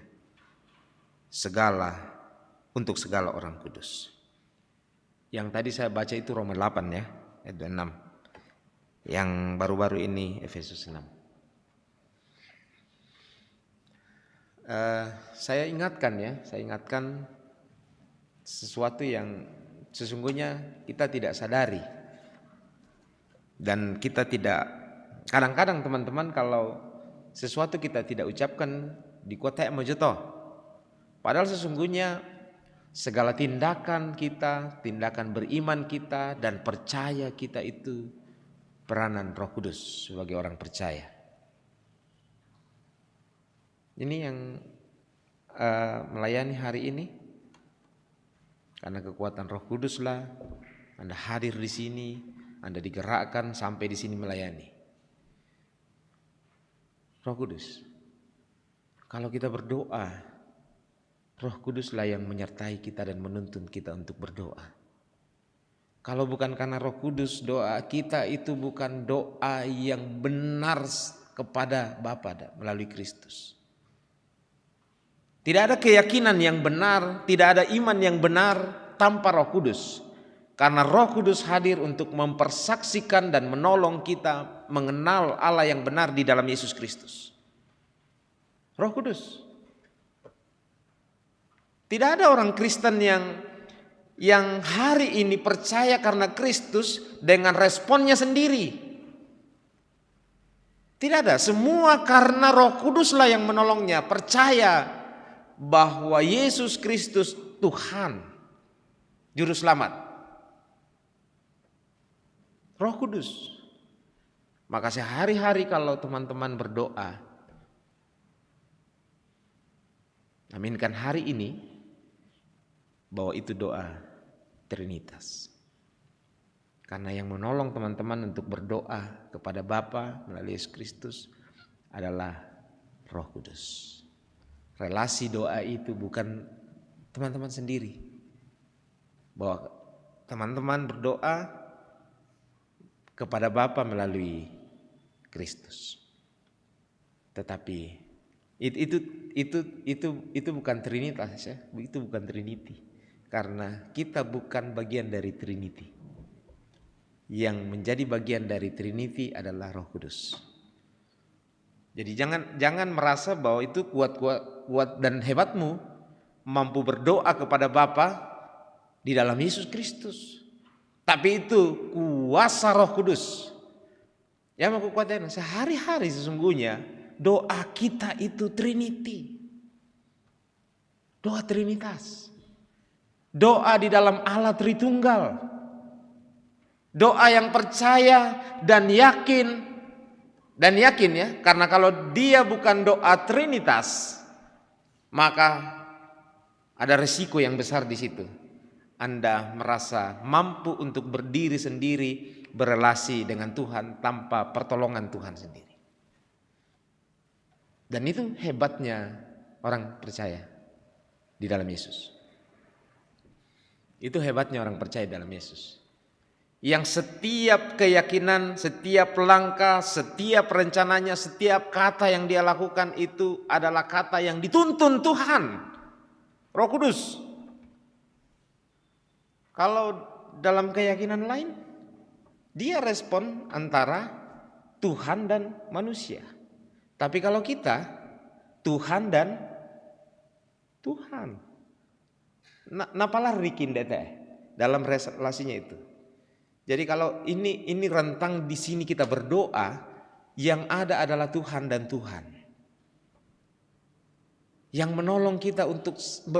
untuk segala orang kudus. Yang tadi saya baca itu Roma 8 ya, ayat 6. Yang baru-baru ini Efesus 6. Saya ingatkan sesuatu yang sesungguhnya kita tidak sadari. Dan kita tidak, kadang-kadang teman-teman kalau sesuatu kita tidak ucapkan di kota mojoto. Padahal sesungguhnya segala tindakan kita, tindakan beriman kita dan percaya kita itu peranan Roh Kudus sebagai orang percaya. Ini yang melayani hari ini karena kekuatan Roh Kuduslah Anda hadir di sini, Anda digerakkan sampai di sini melayani. Roh Kudus. Kalau kita berdoa, Roh Kuduslah yang menyertai kita dan menuntun kita untuk berdoa. Kalau bukan karena Roh Kudus, doa kita itu bukan doa yang benar kepada Bapa melalui Kristus. Tidak ada keyakinan yang benar, tidak ada iman yang benar tanpa Roh Kudus. Karena Roh Kudus hadir untuk mempersaksikan dan menolong kita mengenal Allah yang benar di dalam Yesus Kristus. Roh Kudus. Tidak ada orang Kristen yang hari ini percaya karena Kristus dengan responnya sendiri. Tidak ada, semua karena Roh Kuduslah yang menolongnya. Percaya bahwa Yesus Kristus Tuhan, Juru Selamat. Roh Kudus. Maka sehari-hari kalau teman-teman berdoa, aminkan hari ini bahwa itu doa Trinitas. Karena yang menolong teman-teman untuk berdoa kepada Bapa melalui Yesus Kristus adalah Roh Kudus. Relasi doa itu bukan teman-teman sendiri. Bahwa teman-teman berdoa kepada Bapa melalui Kristus. Tetapi itu bukan Trinitas ya, itu bukan Trinity. Karena kita bukan bagian dari Trinity. Yang menjadi bagian dari Trinity adalah Roh Kudus. Jadi jangan merasa bahwa itu kuat dan hebatmu mampu berdoa kepada Bapa di dalam Yesus Kristus. Tapi itu kuasa Roh Kudus. Yang mau kuatkan sehari-hari sesungguhnya doa kita itu Trinity. Doa Trinitas. Doa di dalam Allah Tritunggal. Doa yang percaya dan yakin Dan yakin ya, karena kalau dia bukan doa Trinitas, maka ada resiko yang besar di situ. Anda merasa mampu untuk berdiri sendiri, berelasi dengan Tuhan tanpa pertolongan Tuhan sendiri. Dan itu hebatnya orang percaya di dalam Yesus. Itu hebatnya orang percaya dalam Yesus. Yang setiap keyakinan, setiap langkah, setiap rencananya, setiap kata yang dia lakukan itu adalah kata yang dituntun Tuhan, Roh Kudus. Kalau dalam keyakinan lain, dia respon antara Tuhan dan manusia. Tapi kalau kita, Tuhan dan Tuhan. Napalah rikin dete dalam relasinya itu. Jadi kalau ini rentang di sini kita berdoa, yang ada adalah Tuhan dan Tuhan. Yang menolong kita untuk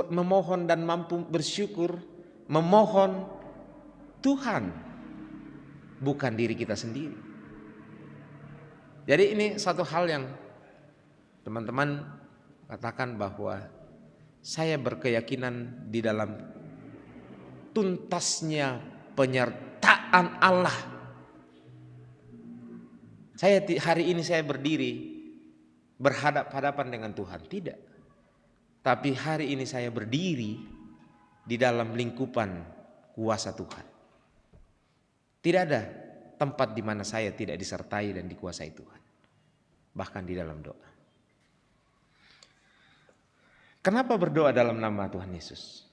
memohon dan mampu bersyukur, memohon Tuhan, bukan diri kita sendiri. Jadi ini satu hal yang teman-teman katakan bahwa saya berkeyakinan di dalam tuntasnya penyertaan Allah. Hari ini saya berdiri berhadap-hadapan dengan Tuhan, tidak. Tapi hari ini saya berdiri di dalam lingkupan kuasa Tuhan. Tidak ada tempat di mana saya tidak disertai dan dikuasai Tuhan. Bahkan di dalam doa. Kenapa berdoa dalam nama Tuhan Yesus?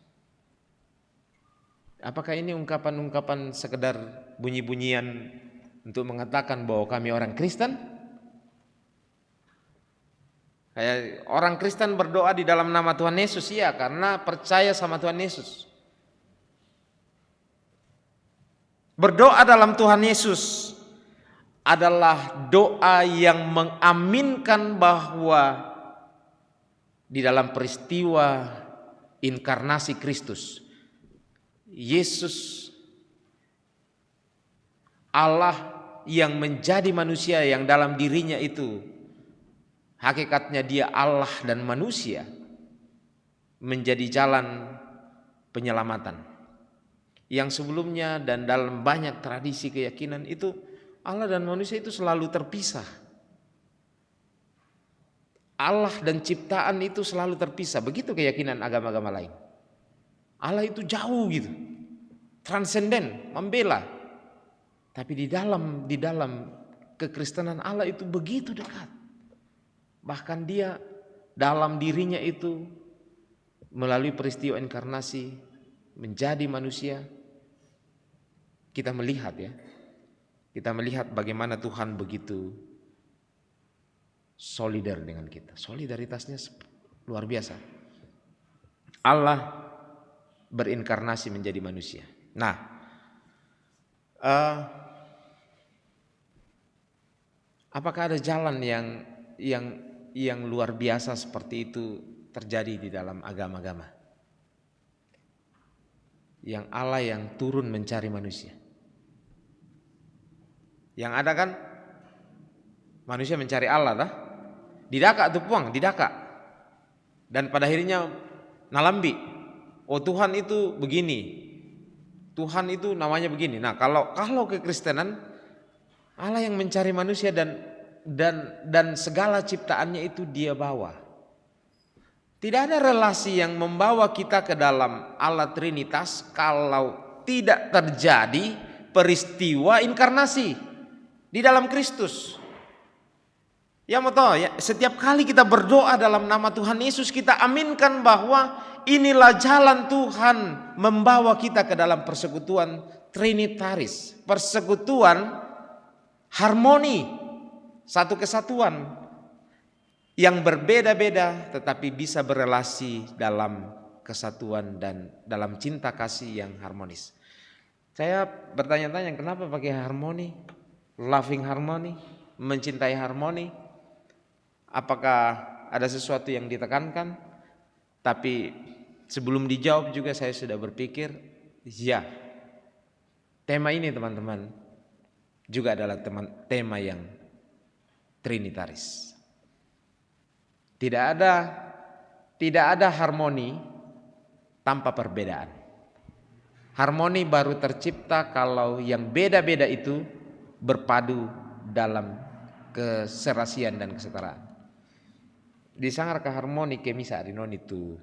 Apakah ini ungkapan-ungkapan sekedar bunyi-bunyian untuk mengatakan bahwa kami orang Kristen? Kayak orang Kristen berdoa di dalam nama Tuhan Yesus, ya, karena percaya sama Tuhan Yesus. Berdoa dalam Tuhan Yesus adalah doa yang mengaminkan bahwa di dalam peristiwa inkarnasi Kristus, Yesus Allah yang menjadi manusia, yang dalam dirinya itu hakikatnya dia Allah dan manusia, menjadi jalan penyelamatan. Yang sebelumnya dan dalam banyak tradisi keyakinan itu Allah dan manusia itu selalu terpisah. Allah dan ciptaan itu selalu terpisah. Begitu keyakinan agama-agama lain. Allah itu jauh gitu, transenden, membela. Tapi di dalam kekristenan Allah itu begitu dekat. Bahkan dia dalam dirinya itu melalui peristiwa inkarnasi menjadi manusia. Kita melihat ya, kita melihat bagaimana Tuhan begitu solidar dengan kita. Solidaritasnya luar biasa. Allah berinkarnasi menjadi manusia. Nah, apakah ada jalan yang luar biasa seperti itu terjadi di dalam agama-agama? Yang Allah yang turun mencari manusia. Yang ada kan manusia mencari Allah dah. Didaka tuh puang, didaka. Dan pada akhirnya nalambi. Oh Tuhan itu begini. Tuhan itu namanya begini. Nah, kalau kekristenan Allah yang mencari manusia dan segala ciptaannya itu dia bawa. Tidak ada relasi yang membawa kita ke dalam Allah Trinitas kalau tidak terjadi peristiwa inkarnasi di dalam Kristus. Ya mau tahu ya, setiap kali kita berdoa dalam nama Tuhan Yesus, kita aminkan bahwa inilah jalan Tuhan membawa kita ke dalam persekutuan trinitaris, persekutuan harmoni, satu kesatuan yang berbeda-beda tetapi bisa berelasi dalam kesatuan dan dalam cinta kasih yang harmonis. Saya bertanya-tanya kenapa pakai harmoni, loving harmony, mencintai harmoni. Apakah ada sesuatu yang ditekankan? Tapi sebelum dijawab juga saya sudah berpikir, ya, tema ini teman-teman juga adalah tema yang trinitaris. Tidak ada harmoni tanpa perbedaan. Harmoni baru tercipta kalau yang beda-beda itu berpadu dalam keserasian dan kesetaraan. Di sangar ke harmoni ke misa arinon itu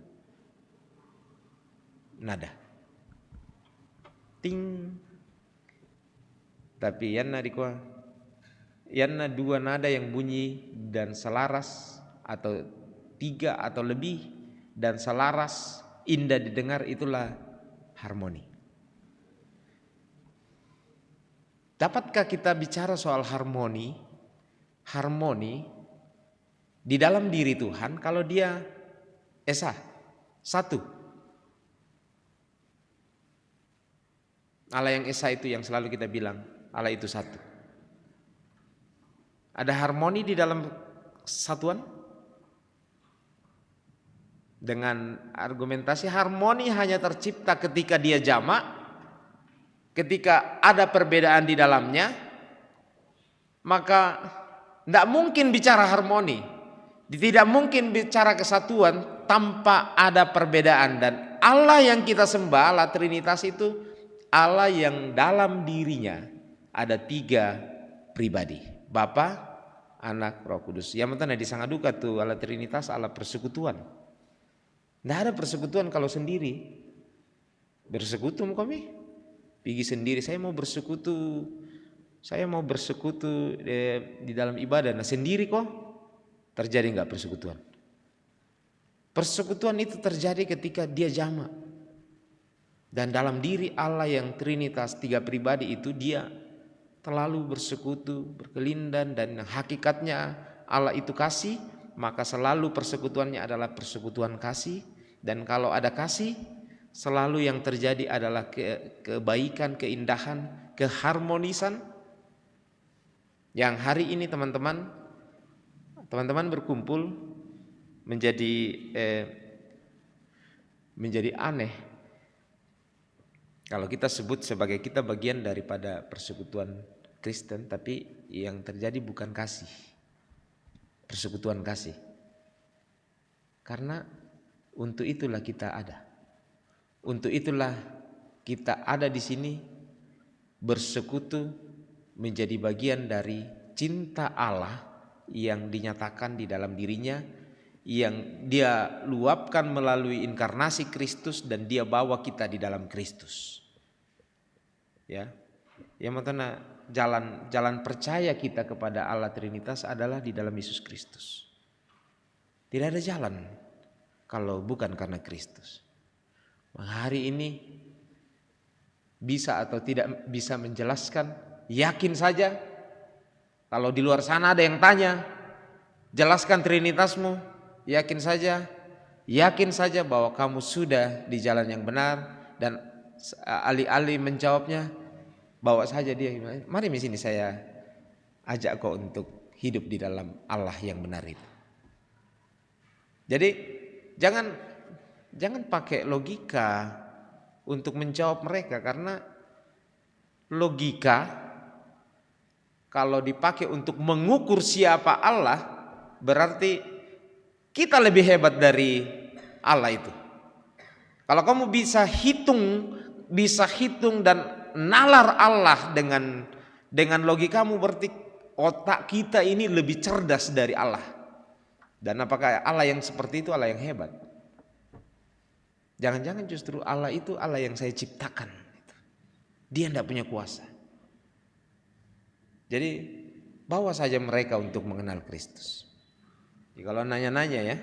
nada. Ting. Tapi yanna dua nada yang bunyi dan selaras atau 3 atau lebih dan selaras indah didengar, itulah harmoni. Dapatkah kita bicara soal harmoni? Harmoni di dalam diri Tuhan kalau dia esa, satu. Allah yang esa itu yang selalu kita bilang, Allah itu satu. Ada harmoni di dalam kesatuan? Dengan argumentasi harmoni hanya tercipta ketika dia jamak, ketika ada perbedaan di dalamnya, maka tidak mungkin bicara harmoni, tidak mungkin bicara kesatuan tanpa ada perbedaan. Dan Allah yang kita sembah, Allah Trinitas itu Allah yang dalam dirinya ada 3 pribadi, Bapa, Anak, Roh Kudus. Yang penting di sangaduka tuh Allah Trinitas, Allah persekutuan. Tidak ada persekutuan kalau sendiri. Bersekutu kami pergi sendiri, saya mau bersekutu di dalam ibadah. Nah sendiri kok terjadi enggak persekutuan? Persekutuan itu terjadi ketika dia jamak. Dan dalam diri Allah yang Trinitas 3 pribadi itu dia terlalu bersekutu, berkelindan, dan hakikatnya Allah itu kasih, maka selalu persekutuannya adalah persekutuan kasih. Dan kalau ada kasih, selalu yang terjadi adalah kebaikan, keindahan, keharmonisan. Yang hari ini teman-teman berkumpul menjadi aneh kalau kita sebut sebagai kita bagian daripada persekutuan Kristen, tapi yang terjadi bukan kasih, persekutuan kasih. Karena untuk itulah kita ada. Untuk itulah kita ada di sini bersekutu menjadi bagian dari cinta Allah yang dinyatakan di dalam dirinya, yang dia luapkan melalui inkarnasi Kristus dan dia bawa kita di dalam Kristus. Ya. Yang maksudnya jalan percaya kita kepada Allah Trinitas adalah di dalam Yesus Kristus. Tidak ada jalan kalau bukan karena Kristus. Hari ini bisa atau tidak bisa menjelaskan, yakin saja. Kalau di luar sana ada yang tanya, jelaskan Trinitasmu, yakin saja bahwa kamu sudah di jalan yang benar. Dan alih-alih menjawabnya, bawa saja dia, mari di sini saya ajak kau untuk hidup di dalam Allah yang benar itu. Jadi jangan pakai logika untuk menjawab mereka, karena logika kalau dipakai untuk mengukur siapa Allah berarti kita lebih hebat dari Allah itu. Kalau kamu bisa hitung dan nalar Allah dengan logikamu, berarti otak kita ini lebih cerdas dari Allah. Dan apakah Allah yang seperti itu Allah yang hebat? Jangan-jangan justru Allah itu Allah yang saya ciptakan. Dia tidak punya kuasa. Jadi bawa saja mereka untuk mengenal Kristus. Jadi kalau nanya-nanya,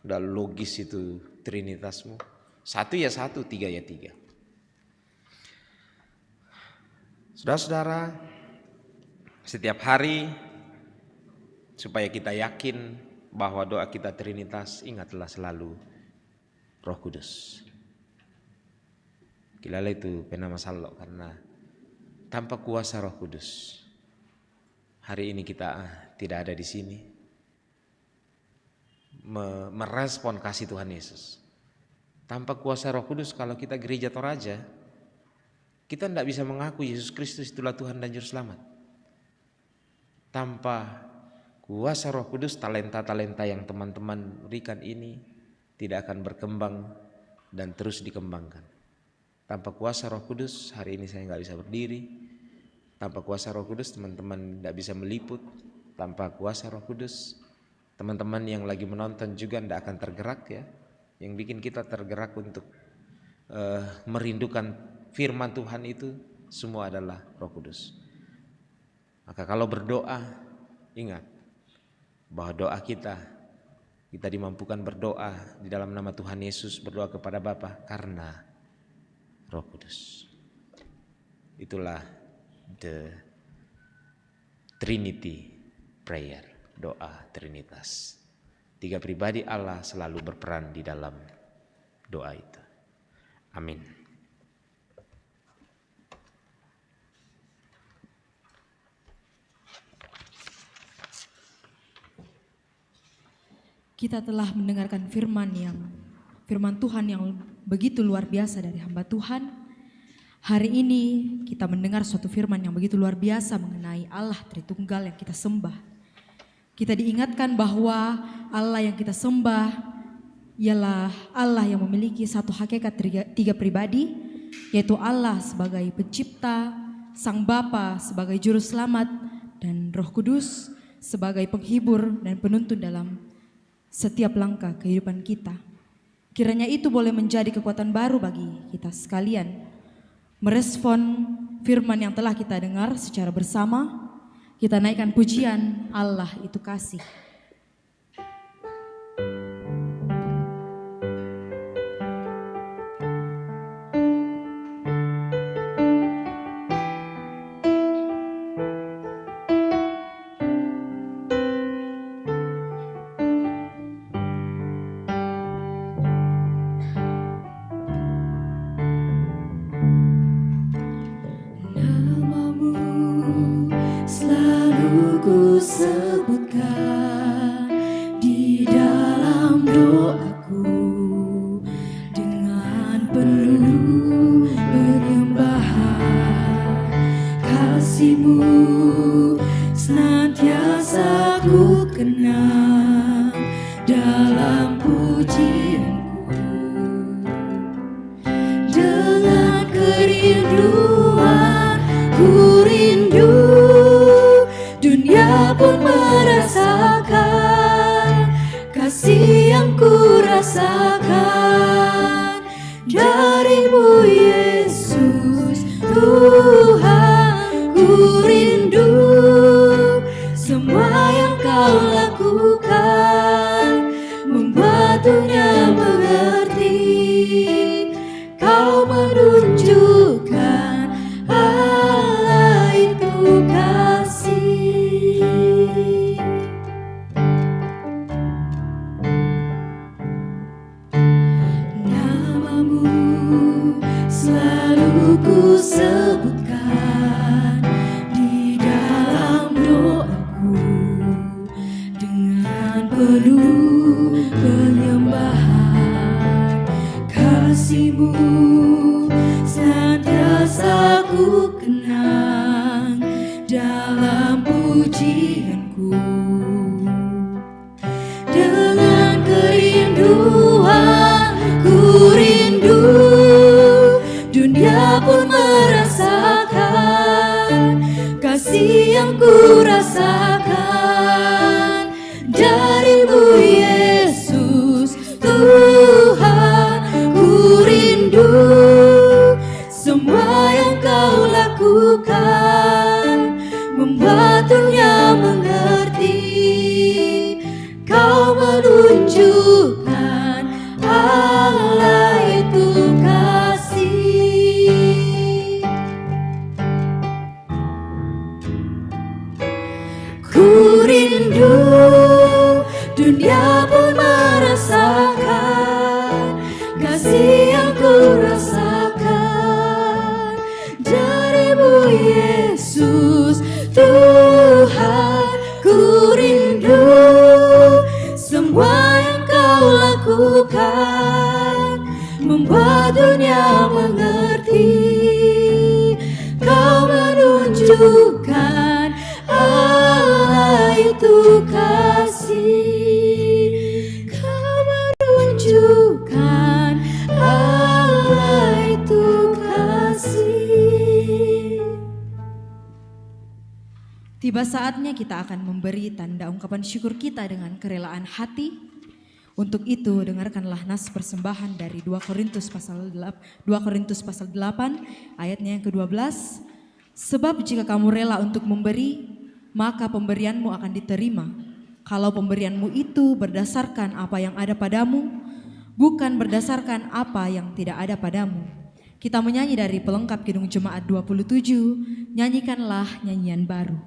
udah logis itu Trinitasmu. 1 ya 1, 3 ya 3. Saudara-saudara, setiap hari supaya kita yakin bahwa doa kita Trinitas, ingatlah selalu Roh Kudus. Kilala itu penama sallo, karena tanpa kuasa Roh Kudus hari ini kita tidak ada di sini merespon kasih Tuhan Yesus. Tanpa kuasa Roh Kudus, kalau kita gereja Toraja, kita tidak bisa mengaku Yesus Kristus itulah Tuhan dan Juru Selamat. Tanpa kuasa Roh Kudus, talenta-talenta yang teman-teman berikan ini tidak akan berkembang dan terus dikembangkan. Tanpa kuasa Roh Kudus, hari ini saya nggak bisa berdiri. Tanpa kuasa Roh Kudus, teman-teman tidak bisa meliput. Tanpa kuasa Roh Kudus, teman-teman yang lagi menonton juga tidak akan tergerak ya. Yang bikin kita tergerak untuk merindukan firman Tuhan itu semua adalah Roh Kudus. Maka kalau berdoa, ingat bahwa doa kita dimampukan berdoa di dalam nama Tuhan Yesus, berdoa kepada Bapa karena Roh Kudus. Itulah the Trinity prayer, doa Trinitas. 3 pribadi Allah selalu berperan di dalam doa itu. Amin. Kita telah mendengarkan firman Tuhan yang begitu luar biasa dari hamba Tuhan. Hari ini kita mendengar suatu firman yang begitu luar biasa mengenai Allah Tritunggal yang kita sembah. Kita diingatkan bahwa Allah yang kita sembah ialah Allah yang memiliki satu hakikat 3 pribadi, yaitu Allah sebagai pencipta, Sang Bapa sebagai juru selamat, dan Roh Kudus sebagai penghibur dan penuntun dalam setiap langkah kehidupan kita. Kiranya itu boleh menjadi kekuatan baru bagi kita sekalian. Merespon firman yang telah kita dengar secara bersama, kita naikkan pujian Allah itu kasih. Sebutkan di dalam doaku dengan penuh penyembahan. Kasih-Mu senantiasa ku kenang dalam pujianku. Dengan kerinduan ku rindu, dunia pun merasakan kasih yang ku rasakan dari-Mu Yesus Tuhan. Ku rindu semua yang Kau lakukan, membuat dunia mengerti Kau menunjukkan Allah itu kasih. Nama-Mu selalu ku sebutkan di dalam doaku dengan penuh penyembahan. Kasih-Mu senantiasa ku kenang dalam pujianku. Dengan kerinduan ku rindu, dunia pun merasakan kasih yang ku rasakan dari-Mu Yesus Tuhan. Ku rindu semua yang Kau lakukan, membuat dunia mengerti Kau menunjukkan Allah itu kasih. Ku rindu dunia pun merasakan kasih yang ku rasakan dari-Mu Yesus Tuhan. Ku rindu semua yang Kau lakukan, membuat dunia mengerti Kau menunjukkan Allah itu kasih, Kau menunjukkan Allah itu kasih. Tiba saatnya kita akan memberi tanda ungkapan syukur kita dengan kerelaan hati. Untuk itu dengarkanlah nas persembahan dari 2 Korintus pasal 8 ayatnya yang ke-12. Sebab jika kamu rela untuk memberi, maka pemberianmu akan diterima. Kalau pemberianmu itu berdasarkan apa yang ada padamu, bukan berdasarkan apa yang tidak ada padamu. Kita menyanyi dari pelengkap Kidung Jemaat 27, nyanyikanlah nyanyian baru.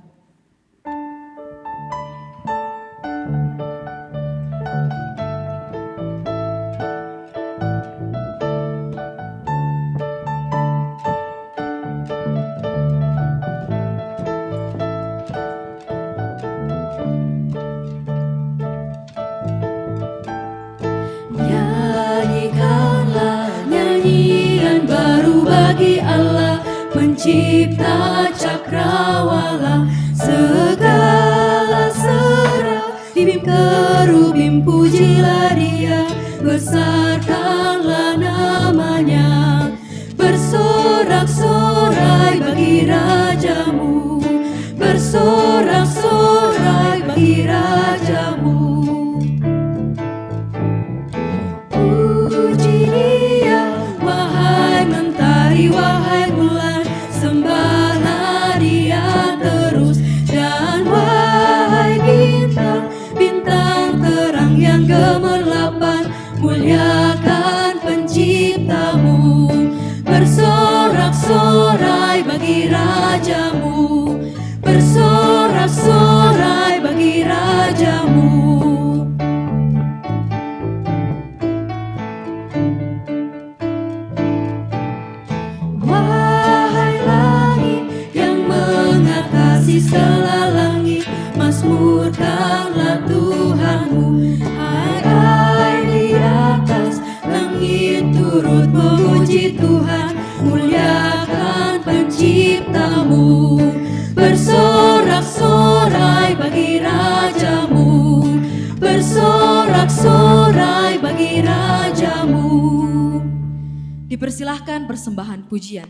Nyanyikanlah nyanyian baru bagi Allah, pencipta cakrawala. Segala serah bim kerubim, pujilah Dia, besarkanlah namanya. Bersorak-sorai bagi rajamu, bersorak-sorai bagi rajamu. Puji Dia, wahai mentari, wahai bulan, sembahlah Dia terus. Dan wahai bintang, bintang terang yang gemerlapan, muliakan penciptamu. Bersorak-sorai bagi rajamu, bersorak-sorai bagi rajamu. Wahai langit yang mengatasi segala langit, mazmurkanlah Tuhanmu. Hai air di atas langit turut memuji Tuhan, muliakan penciptamu. Bersorak-sorai bagi rajamu, bersorak-sorai bagi rajamu. Dipersilahkan persembahan pujian.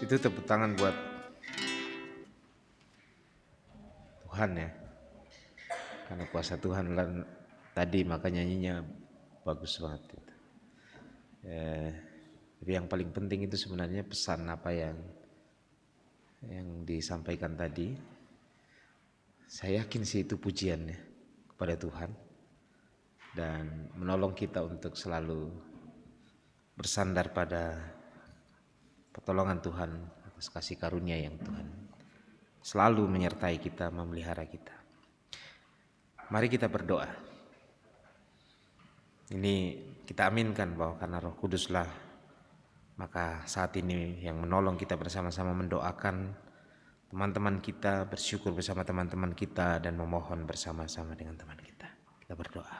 itu tepuk tangan buat Tuhan ya, karena kuasa Tuhan kan tadi, maka nyanyinya bagus banget gitu. Jadi yang paling penting itu sebenarnya pesan apa yang disampaikan tadi. Saya yakin sih itu pujiannya kepada Tuhan dan menolong kita untuk selalu bersandar pada pertolongan Tuhan atas kasih karunia yang Tuhan selalu menyertai kita, memelihara kita. Mari kita berdoa. Ini kita aminkan bahwa karena Roh Kuduslah, maka saat ini yang menolong kita bersama-sama mendoakan teman-teman kita, bersyukur bersama teman-teman kita, dan memohon bersama-sama dengan teman kita. Kita berdoa.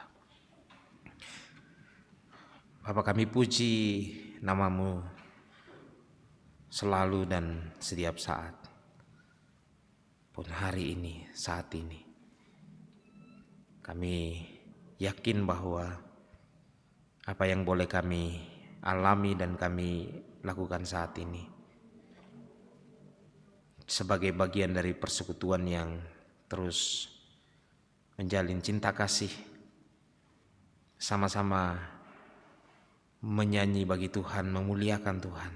Bapa, kami puji nama-Mu selalu dan setiap saat, pun hari ini, saat ini. Kami yakin bahwa apa yang boleh kami alami dan kami lakukan saat ini sebagai bagian dari persekutuan yang terus menjalin cinta kasih, sama-sama menyanyi bagi Tuhan, memuliakan Tuhan,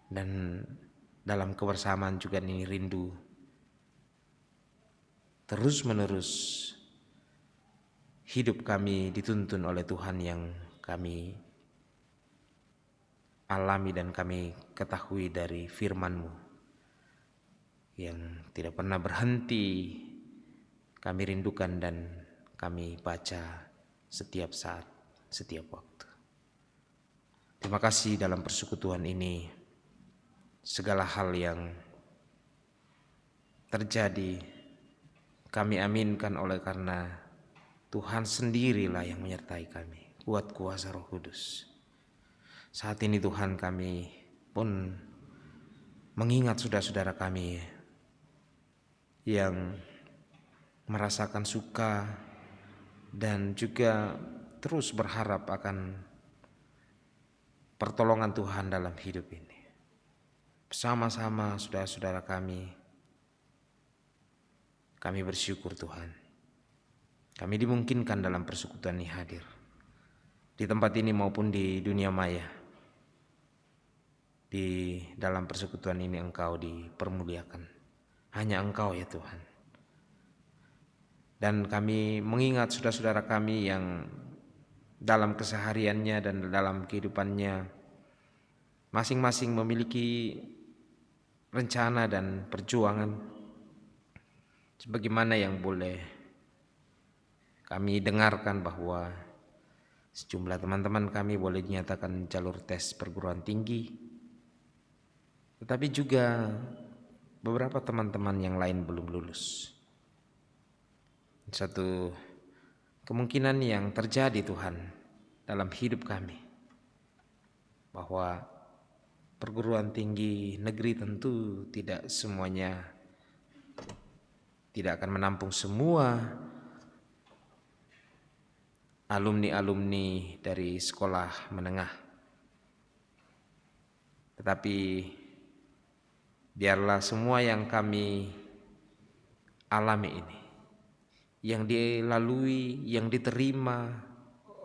dan dalam kebersamaan juga ini rindu terus-menerus hidup kami dituntun oleh Tuhan yang kami alami dan kami ketahui dari firman-Mu yang tidak pernah berhenti kami rindukan dan kami baca setiap saat, setiap waktu. Terima kasih dalam persekutuan ini, segala hal yang terjadi kami aminkan oleh karena Tuhan sendirilah yang menyertai kami, kuat kuasa Roh Kudus. Saat ini Tuhan, kami pun mengingat saudara-saudara kami yang merasakan suka dan juga terus berharap akan pertolongan Tuhan dalam hidup ini. Bersama-sama saudara-saudara kami bersyukur Tuhan. Kami dimungkinkan dalam persekutuan ini hadir di tempat ini maupun di dunia maya. Di dalam persekutuan ini Engkau dipermuliakan. Hanya Engkau ya Tuhan. Dan kami mengingat saudara-saudara kami yang dalam kesehariannya dan dalam kehidupannya masing-masing memiliki rencana dan perjuangan sebagaimana yang boleh kami dengarkan bahwa sejumlah teman-teman kami boleh dinyatakan jalur tes perguruan tinggi, tetapi juga beberapa teman-teman yang lain belum lulus. Satu kemungkinan yang terjadi Tuhan dalam hidup kami, bahwa perguruan tinggi negeri tentu tidak semuanya, tidak akan menampung semua alumni-alumni dari sekolah menengah. Tetapi biarlah semua yang kami alami ini, yang dilalui, yang diterima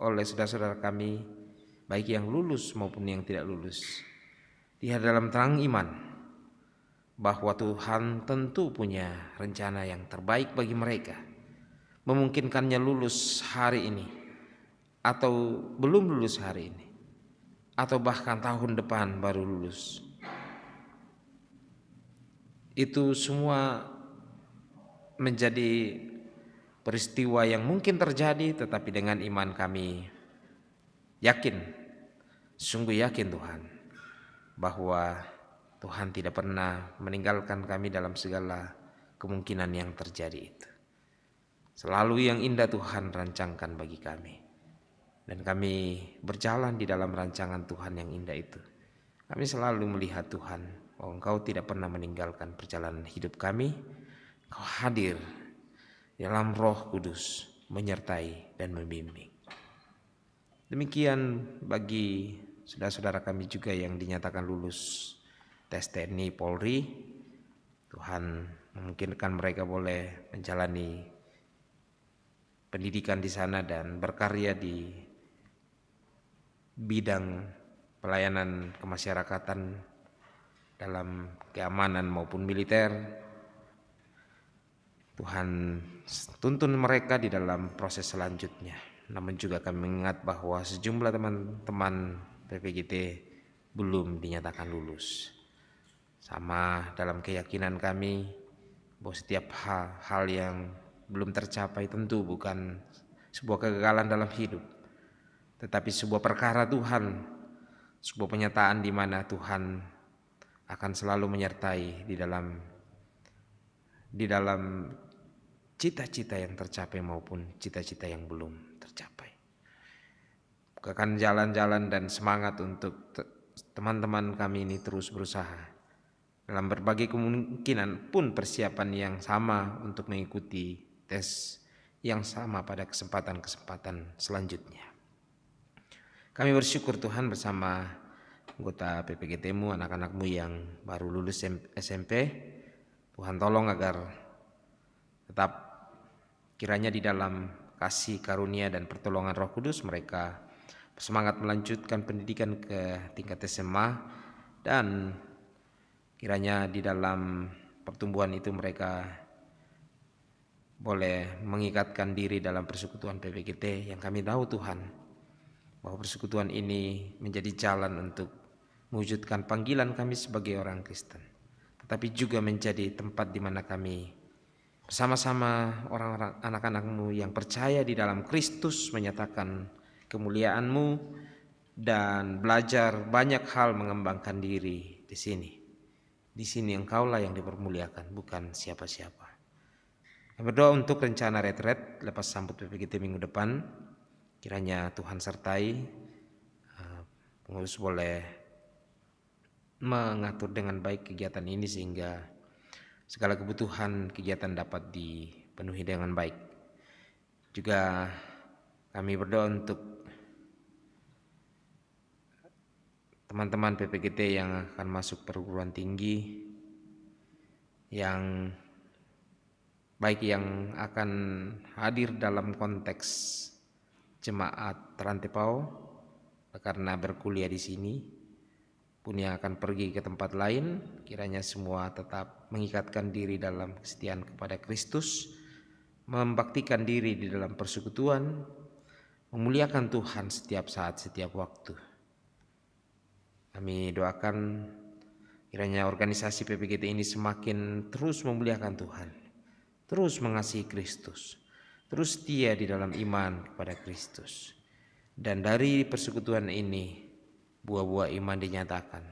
oleh saudara-saudara kami, baik yang lulus maupun yang tidak lulus, dia dalam terang iman bahwa Tuhan tentu punya rencana yang terbaik bagi mereka. Memungkinkannya lulus hari ini, atau belum lulus hari ini, atau bahkan tahun depan baru lulus. Itu semua menjadi peristiwa yang mungkin terjadi, tetapi dengan iman kami yakin, sungguh yakin Tuhan, bahwa Tuhan tidak pernah meninggalkan kami dalam segala kemungkinan yang terjadi itu. Selalu yang indah Tuhan rancangkan bagi kami, dan kami berjalan di dalam rancangan Tuhan yang indah itu. Kami selalu melihat Tuhan, bahwa Engkau tidak pernah meninggalkan perjalanan hidup kami. Engkau hadir dalam Roh Kudus, menyertai dan membimbing. Demikian bagi saudara-saudara kami juga yang dinyatakan lulus tes TNI Polri. Tuhan memungkinkan mereka boleh menjalani pendidikan di sana dan berkarya di bidang pelayanan kemasyarakatan dalam keamanan maupun militer. Tuhan tuntun mereka di dalam proses selanjutnya. Namun juga kami mengingat bahwa sejumlah teman-teman PPGT belum dinyatakan lulus. Sama dalam keyakinan kami bahwa setiap hal yang belum tercapai tentu bukan sebuah kegagalan dalam hidup, tetapi sebuah perkara Tuhan, sebuah penyataan di mana Tuhan akan selalu menyertai di dalam cita-cita yang tercapai maupun cita-cita yang belum tercapai. Bukakan jalan-jalan dan semangat untuk teman-teman kami ini terus berusaha dalam berbagai kemungkinan pun persiapan yang sama untuk mengikuti tes yang sama pada kesempatan-kesempatan selanjutnya. Kami bersyukur Tuhan bersama anggota PPGT-Mu, anak-anak-Mu yang baru lulus SMP. Tuhan tolong agar tetap kiranya di dalam kasih karunia dan pertolongan Roh Kudus mereka bersemangat melanjutkan pendidikan ke tingkat SMA, dan kiranya di dalam pertumbuhan itu mereka boleh mengikatkan diri dalam persekutuan PPGT yang kami tahu Tuhan bahwa persekutuan ini menjadi jalan untuk mewujudkan panggilan kami sebagai orang Kristen, tetapi juga menjadi tempat di mana kami bersama-sama orang-orang anak-anak-Mu yang percaya di dalam Kristus menyatakan kemuliaan-Mu dan belajar banyak hal mengembangkan diri di sini. Di sini Engkaulah yang dipermuliakan, bukan siapa-siapa. Kami berdoa untuk rencana retret lepas sambut PPGT minggu depan. Kiranya Tuhan sertai, pengurus boleh mengatur dengan baik kegiatan ini sehingga segala kebutuhan kegiatan dapat dipenuhi dengan baik. Juga kami berdoa untuk teman-teman PPGT yang akan masuk perguruan tinggi, yang baik yang akan hadir dalam konteks jemaat Rantepau karena berkuliah di sini, pun yang akan pergi ke tempat lain, kiranya semua tetap mengikatkan diri dalam kesetiaan kepada Kristus, membaktikan diri di dalam persekutuan, memuliakan Tuhan setiap saat, setiap waktu. Kami doakan kiranya organisasi PPGT ini semakin terus memuliakan Tuhan, terus mengasihi Kristus, terus setia di dalam iman kepada Kristus. Dan dari persekutuan ini buah-buah iman dinyatakan.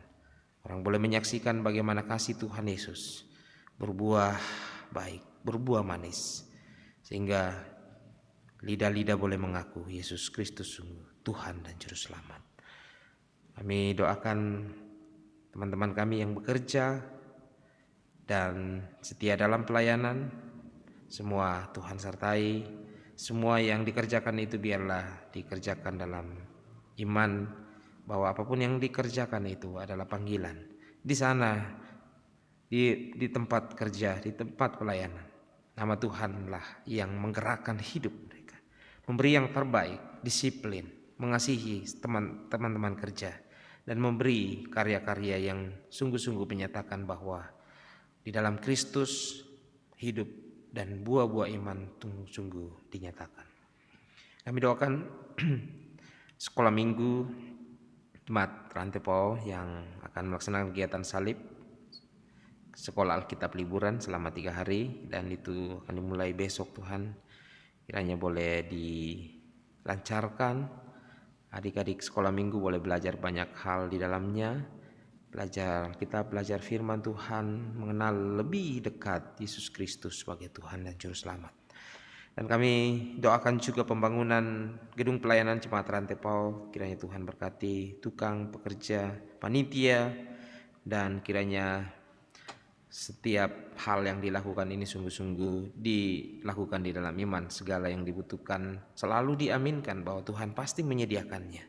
Orang boleh menyaksikan bagaimana kasih Tuhan Yesus berbuah baik, berbuah manis, sehingga lidah-lidah boleh mengaku Yesus Kristus sungguh Tuhan dan Juru Selamat. Kami doakan teman-teman kami yang bekerja dan setia dalam pelayanan, semua Tuhan sertai, semua yang dikerjakan itu biarlah dikerjakan dalam iman bahwa apapun yang dikerjakan itu adalah panggilan. Di sana, di tempat kerja, di tempat pelayanan, nama Tuhanlah yang menggerakkan hidup mereka, memberi yang terbaik, disiplin, mengasihi teman-teman kerja, dan memberi karya-karya yang sungguh-sungguh menyatakan bahwa di dalam Kristus hidup dan buah-buah iman sungguh dinyatakan. Kami doakan sekolah minggu Jemaat Rantepau yang akan melaksanakan kegiatan salib, sekolah Alkitab liburan selama 3 hari, dan itu akan dimulai besok. Tuhan kiranya boleh dilancarkan. Adik-adik sekolah minggu boleh belajar banyak hal di dalamnya, belajar Alkitab, belajar firman Tuhan, mengenal lebih dekat Yesus Kristus sebagai Tuhan dan Juru Selamat. Dan kami doakan juga pembangunan gedung pelayanan Jemaat Rantepau, kiranya Tuhan berkati tukang, pekerja, panitia, dan kiranya setiap hal yang dilakukan ini sungguh-sungguh dilakukan di dalam iman. Segala yang dibutuhkan selalu diaminkan bahwa Tuhan pasti menyediakannya.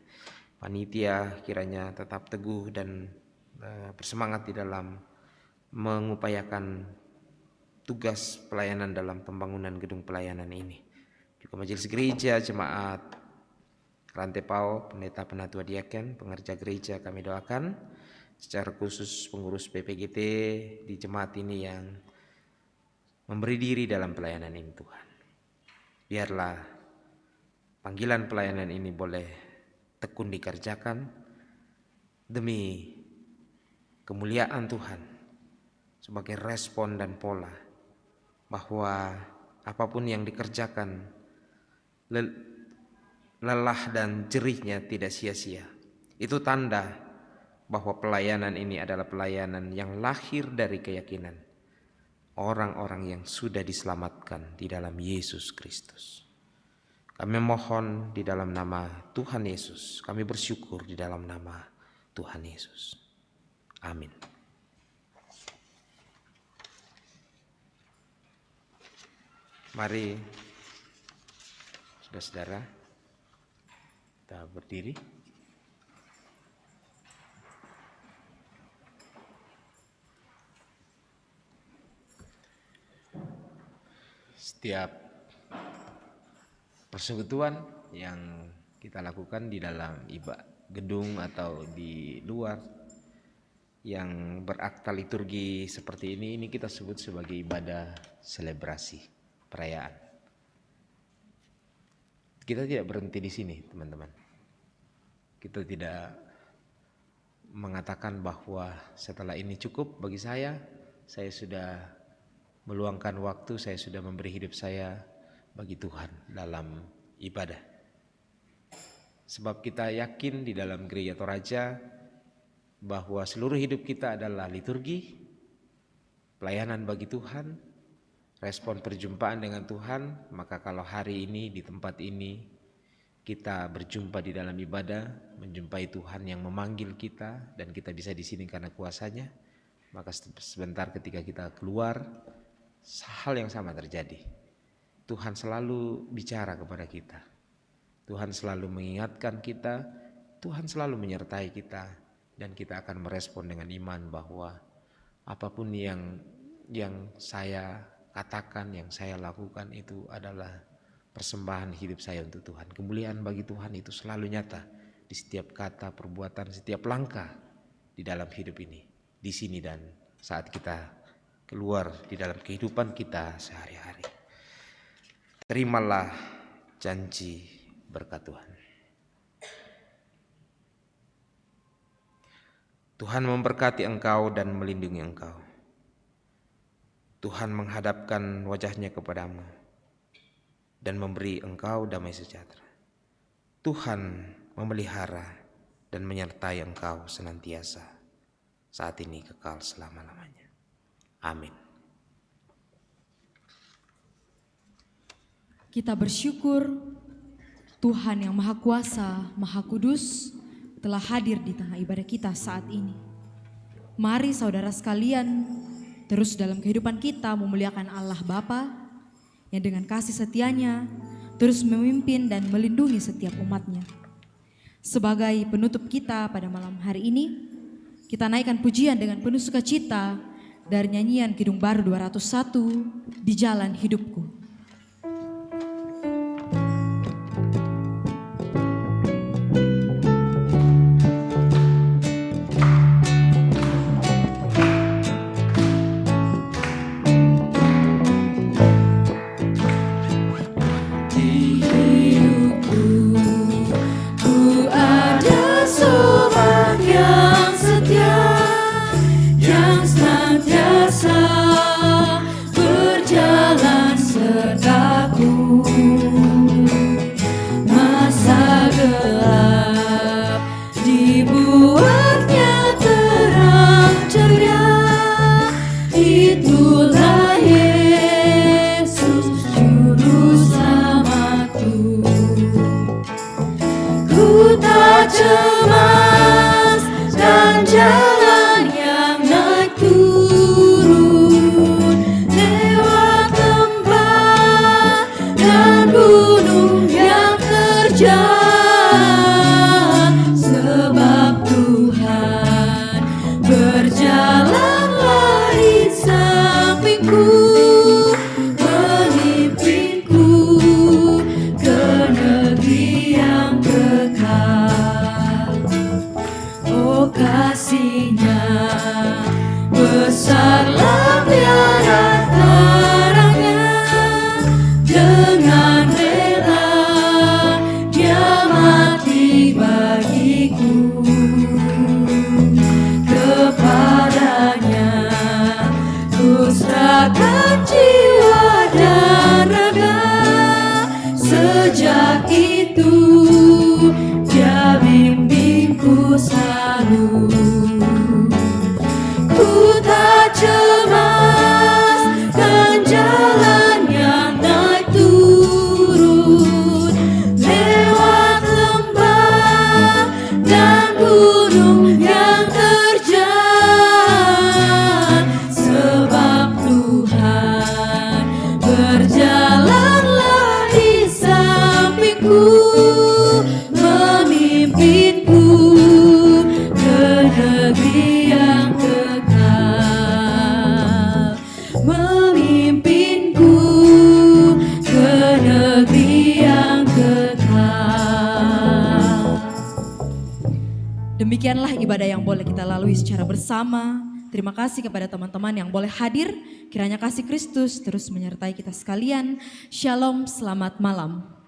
panitia kiranya tetap teguh dan bersemangat di dalam mengupayakan tugas pelayanan dalam pembangunan gedung pelayanan ini. Juga majelis gereja, jemaat Rantepao, pendeta penatua diaken, pengerja gereja kami doakan. Secara khusus pengurus PPGT di jemaat ini yang memberi diri dalam pelayanan ini Tuhan. Biarlah panggilan pelayanan ini boleh tekun dikerjakan demi kemuliaan Tuhan sebagai respon dan pola bahwa apapun yang dikerjakan lelah dan jerihnya tidak sia-sia. Itu tanda bahwa pelayanan ini adalah pelayanan yang lahir dari keyakinan orang-orang yang sudah diselamatkan di dalam Yesus Kristus. Kami mohon di dalam nama Tuhan Yesus, kami bersyukur di dalam nama Tuhan Yesus. Amin. Mari saudara-saudara kita berdiri. Setiap persekutuan yang kita lakukan di dalam gedung atau di luar yang berakta liturgi seperti ini kita sebut sebagai ibadah selebrasi, perayaan. Kita tidak berhenti di sini, teman-teman. Kita tidak mengatakan bahwa setelah ini cukup bagi saya sudah meluangkan waktu, saya sudah memberi hidup saya bagi Tuhan dalam ibadah. Sebab kita yakin di dalam gereja Toraja bahwa seluruh hidup kita adalah liturgi, pelayanan bagi Tuhan, respon perjumpaan dengan Tuhan. Maka kalau hari ini di tempat ini kita berjumpa di dalam ibadah, menjumpai Tuhan yang memanggil kita dan kita bisa di sini karena kuasanya, maka sebentar ketika kita keluar, hal yang sama terjadi. Tuhan selalu bicara kepada kita. Tuhan selalu mengingatkan kita, Tuhan selalu menyertai kita, dan kita akan merespon dengan iman bahwa apapun yang saya katakan, yang saya lakukan itu adalah persembahan hidup saya untuk Tuhan. Kemuliaan bagi Tuhan itu selalu nyata di setiap kata, perbuatan, setiap langkah di dalam hidup ini, di sini dan saat kita keluar di dalam kehidupan kita sehari-hari. Terimalah janji berkat Tuhan. Tuhan memberkati engkau dan melindungi engkau. Tuhan menghadapkan wajahnya kepadamu dan memberi engkau damai sejahtera. Tuhan memelihara dan menyertai engkau senantiasa, saat ini kekal selama-lamanya. Amin. Kita bersyukur Tuhan yang Maha Kuasa, Maha Kudus telah hadir di tengah ibadah kita saat ini. Mari saudara sekalian terus dalam kehidupan kita memuliakan Allah Bapa yang dengan kasih setianya terus memimpin dan melindungi setiap umatnya. Sebagai penutup kita pada malam hari ini, kita naikkan pujian dengan penuh sukacita dari nyanyian Kidung Baru 201, Di Jalan Hidupku. Berjalan dengan rela Dia mati bagiku. Kepadanya ku serahkan jiwa dan raga. Sejak itu Dia bimbingku selalu. Ku tak cemas kan jalan yang naik turun, lewat lembah dan gunung yang terjal. Sebab Tuhan berjalanlah di sampingku, memimpinku ke negeri yang kekal, memimpinku ke negeri yang kekal. Demikianlah ibadah yang boleh kita lalui secara bersama. Terima kasih kepada teman-teman yang boleh hadir. Kiranya kasih Kristus terus menyertai kita sekalian. Shalom, selamat malam.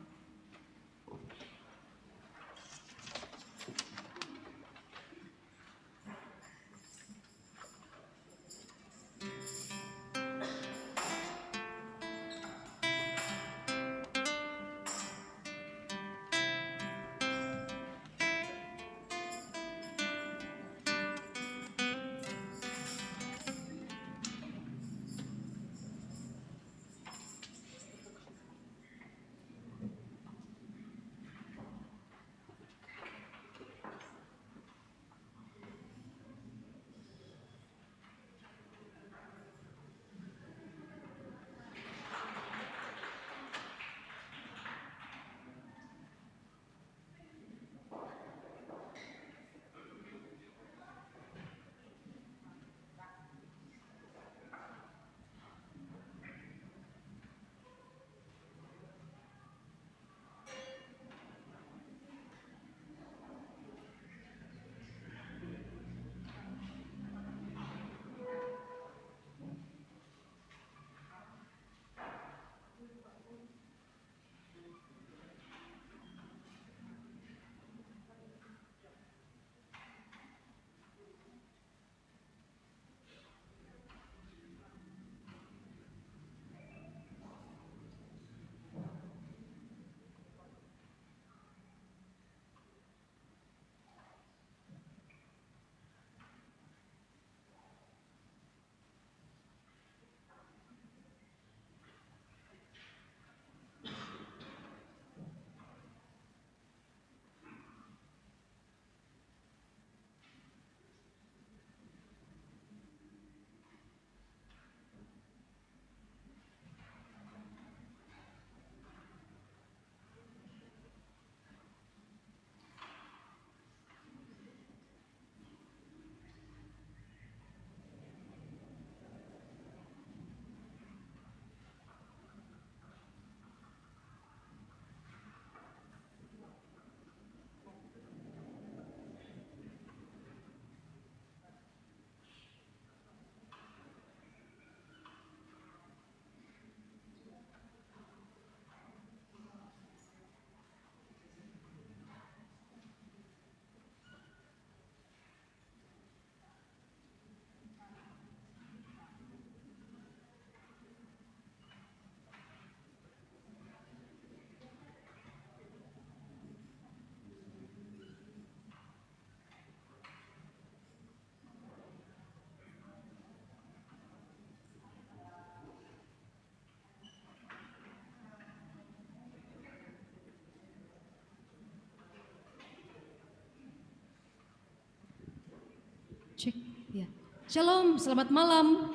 Cek, ya. Shalom, selamat malam.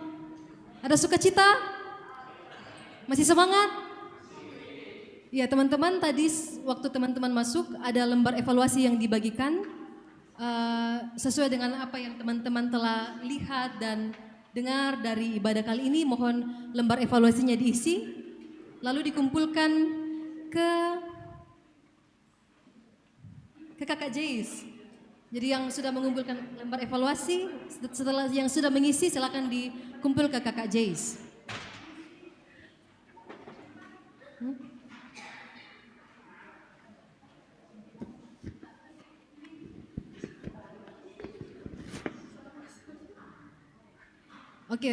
Ada sukacita? Masih semangat? Ya teman-teman, tadi waktu teman-teman masuk ada lembar evaluasi yang dibagikan sesuai dengan apa yang teman-teman telah lihat dan dengar dari ibadah kali ini. Mohon lembar evaluasinya diisi, lalu dikumpulkan ke Kakak Jais. Jadi yang sudah mengumpulkan lembar evaluasi, setelah yang sudah mengisi silakan dikumpul ke Kakak Jais. Oke,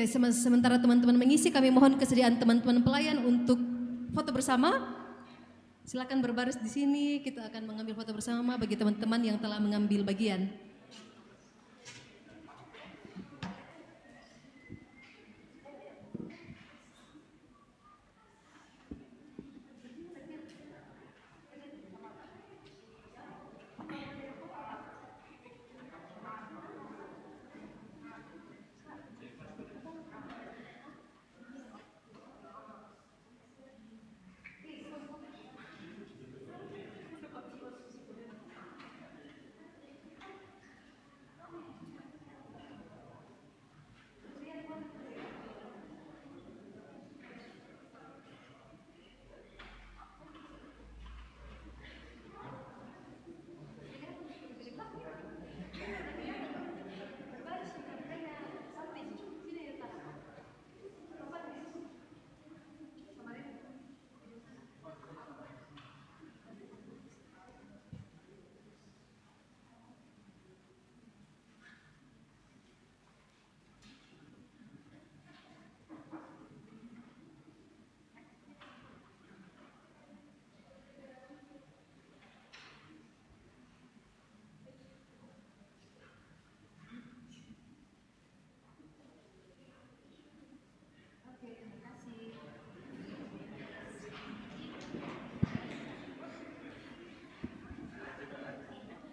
sementara teman-teman mengisi, kami mohon kesediaan teman-teman pelayan untuk foto bersama. Silakan berbaris di sini, kita akan mengambil foto bersama bagi teman-teman yang telah mengambil bagian.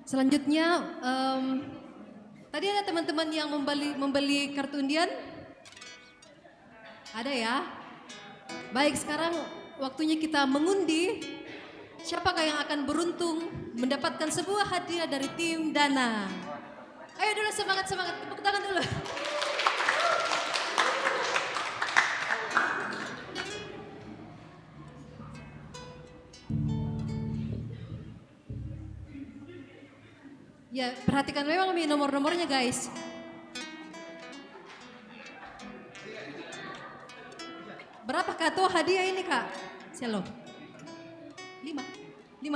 Selanjutnya, tadi ada teman-teman yang membeli kartu undian? Ada ya? Baik, sekarang waktunya kita mengundi siapakah yang akan beruntung mendapatkan sebuah hadiah dari tim Dana. Ayo dulu semangat, tepuk tangan dulu. Ya, perhatikan memang nomor-nomornya guys. Berapakah tuh hadiah ini kak? Selo. 5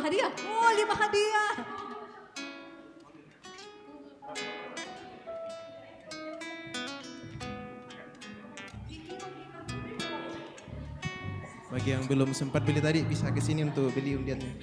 hadiah? Oh 5 hadiah. Bagi yang belum sempat beli tadi bisa ke sini untuk beli undiannya.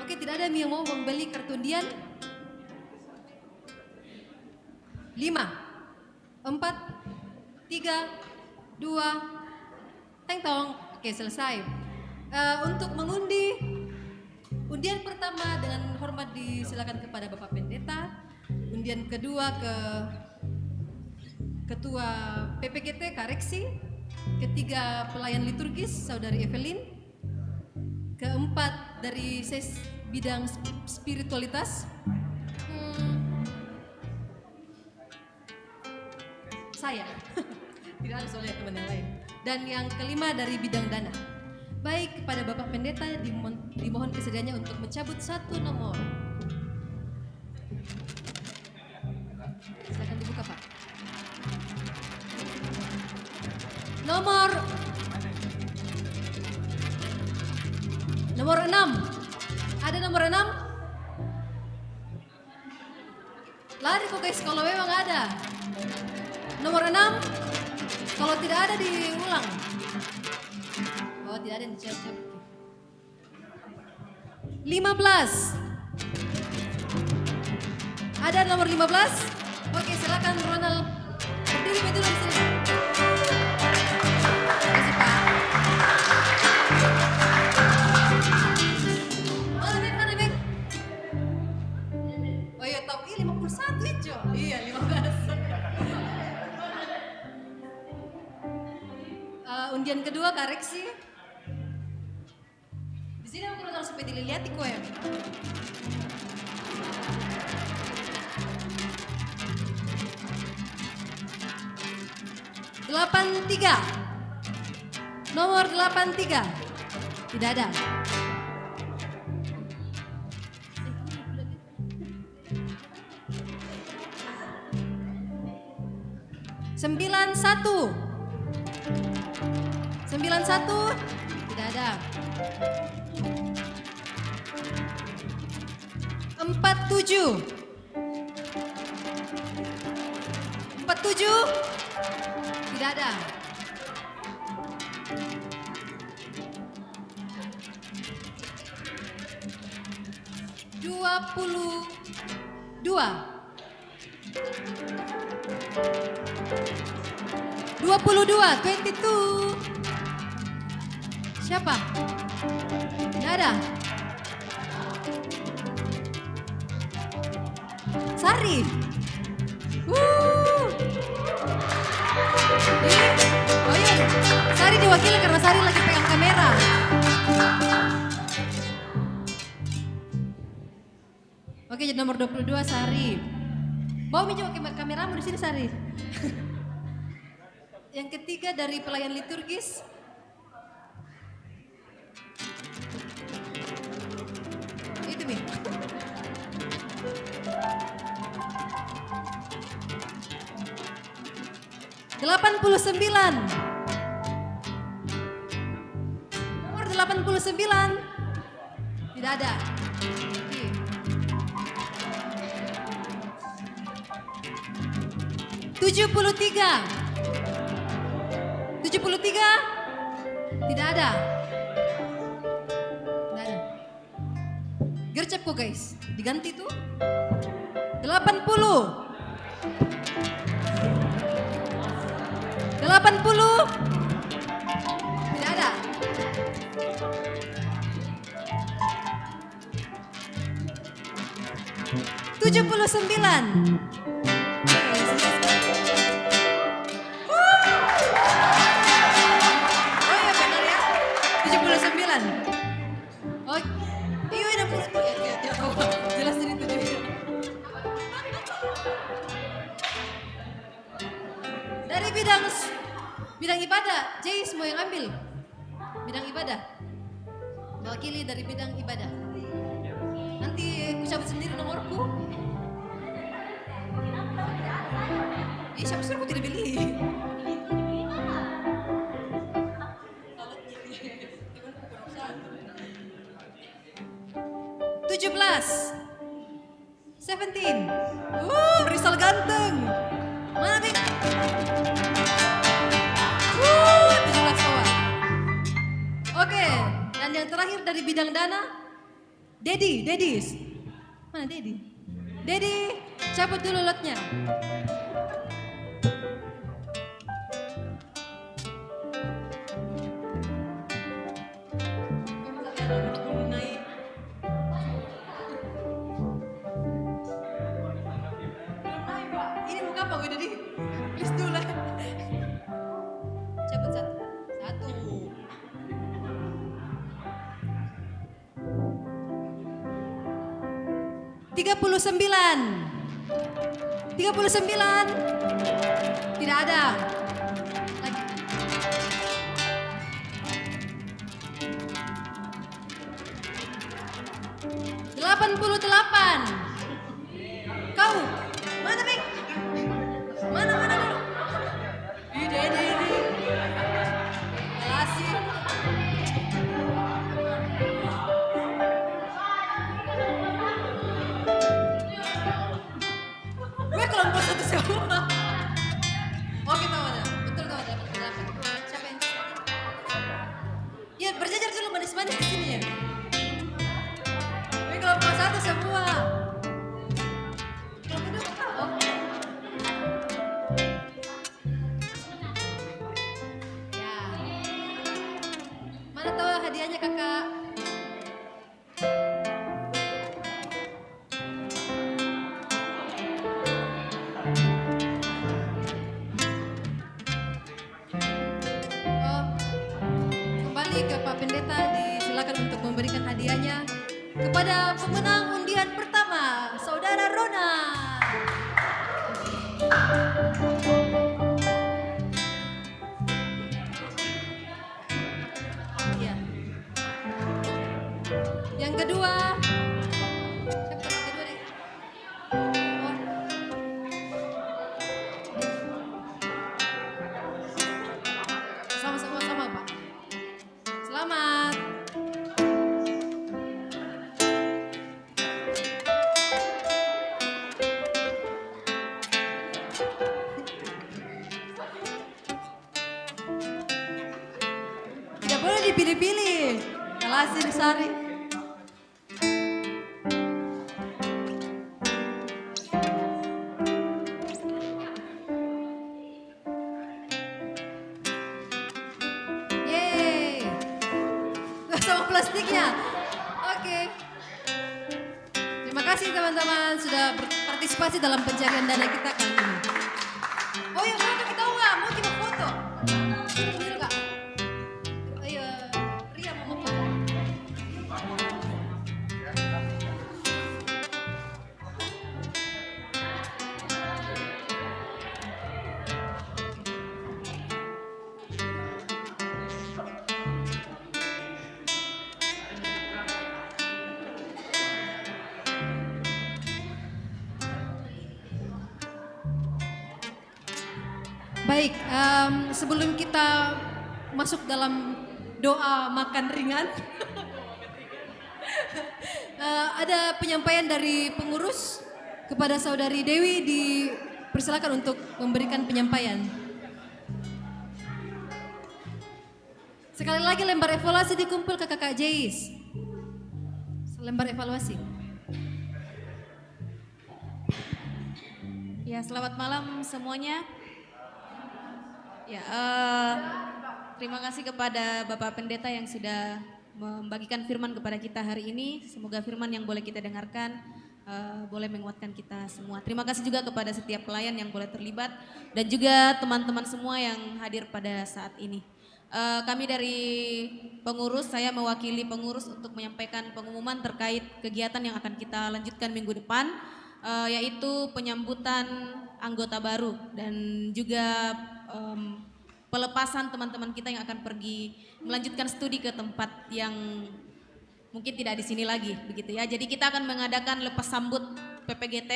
Oke, tidak ada yang mau membeli kartu undian? 5, 4, 3, 2, teng tong. Oke, selesai. Untuk mengundi undian pertama dengan hormat disilakan kepada Bapak Pendeta. Undian kedua ke Ketua PPGT Kareksi. Ketiga pelayan liturgis Saudari Evelyn. Keempat dari bidang spiritualitas saya tidak ada soalnya teman yang lain, dan yang kelima dari bidang dana. Baik, kepada Bapak Pendeta dimohon kesediaannya untuk mencabut satu nomor. Nomor 6. Ada nomor 6? Lari kok guys kalau memang ada. Nomor 6. Kalau tidak ada diulang. Oh, tidak ada yang dicek-cek. 15. Ada nomor 15? Oke, silakan Ronald. Berdiri betul di sini. Terima kasih, Pak. Mana, Bek? Oh iya, tahu. 51 itu. Iya, 15. Undian kedua koreksi. Di sini aku harus sampai dilihat kok ya. Nomor 83. Tidak ada. Sembilan satu. Tidak ada. 47. 47. Tidak ada. 22. 22. Siapa? Tidak ada. Sari. Oh iya, Sari diwakili karena Sari lagi pegang kamera. Oke, jadi nomor 22 Sari. Bawa minjem kameramu di sini Sari. Yang ketiga dari pelayan liturgis. Itu Mi. Nomor 89. Tidak ada. Oke. 73. Tidak ada. Gercep kok guys. Diganti tuh. 80. Tidak ada. 79. Oh iya benar ya. 79. Oh, iya 60 tuh ya. Jelas ini 7. Dari bidang ibadah, Jay semua yang ambil. Bidang ibadah. Mewakili dari bidang ibadah. Nanti aku cabut sendiri nomorku. Siapa suruh aku tidak beli? Belas. 17. Rizal ganteng. Mana Bik? 17 kawan. Oke, dan yang terakhir dari bidang dana, Dedi. Mana Dedi? Dedi, cabut dulu lotnya. Ini muka apa gue Dedi? Please dulu lah. Cabut satu. 39. Tidak ada. Lagi. 88. Kau mana Bek? Mana dulu? Ini. memberikan hadiahnya kepada pemenang undian pertama, Saudara Rona. Ya. Yang kedua, siapa yang kedua nih? Oh. Sama-sama Pak. Selamat. Tidak boleh dipilih-pilih. Kalasi disari. Yeay. Gak sama plastiknya. Oke. Terima kasih teman-teman sudah berpartisipasi dalam pencarian dana kita kali ini. Oh ya, mau kita tahu nggak? Mau kita foto? Sini sendiri nggak? Ayo, Ria mau foto. Baik, sebelum kita masuk dalam doa makan ringan, ada penyampaian dari pengurus kepada Saudari Dewi, dipersilakan untuk memberikan penyampaian. Sekali lagi lembar evaluasi dikumpul ke Kakak Jais. Lembar evaluasi. Ya, selamat malam semuanya. Ya, terima kasih kepada Bapak Pendeta yang sudah membagikan firman kepada kita hari ini. Semoga firman yang boleh kita dengarkan boleh menguatkan kita semua. Terima kasih juga kepada setiap pelayan yang boleh terlibat dan juga teman-teman semua yang hadir pada saat ini. Kami dari pengurus, saya mewakili pengurus untuk menyampaikan pengumuman terkait kegiatan yang akan kita lanjutkan minggu depan, yaitu penyambutan anggota baru dan juga pelepasan teman-teman kita yang akan pergi melanjutkan studi ke tempat yang mungkin tidak di sini lagi, begitu ya. Jadi kita akan mengadakan lepas sambut PPGT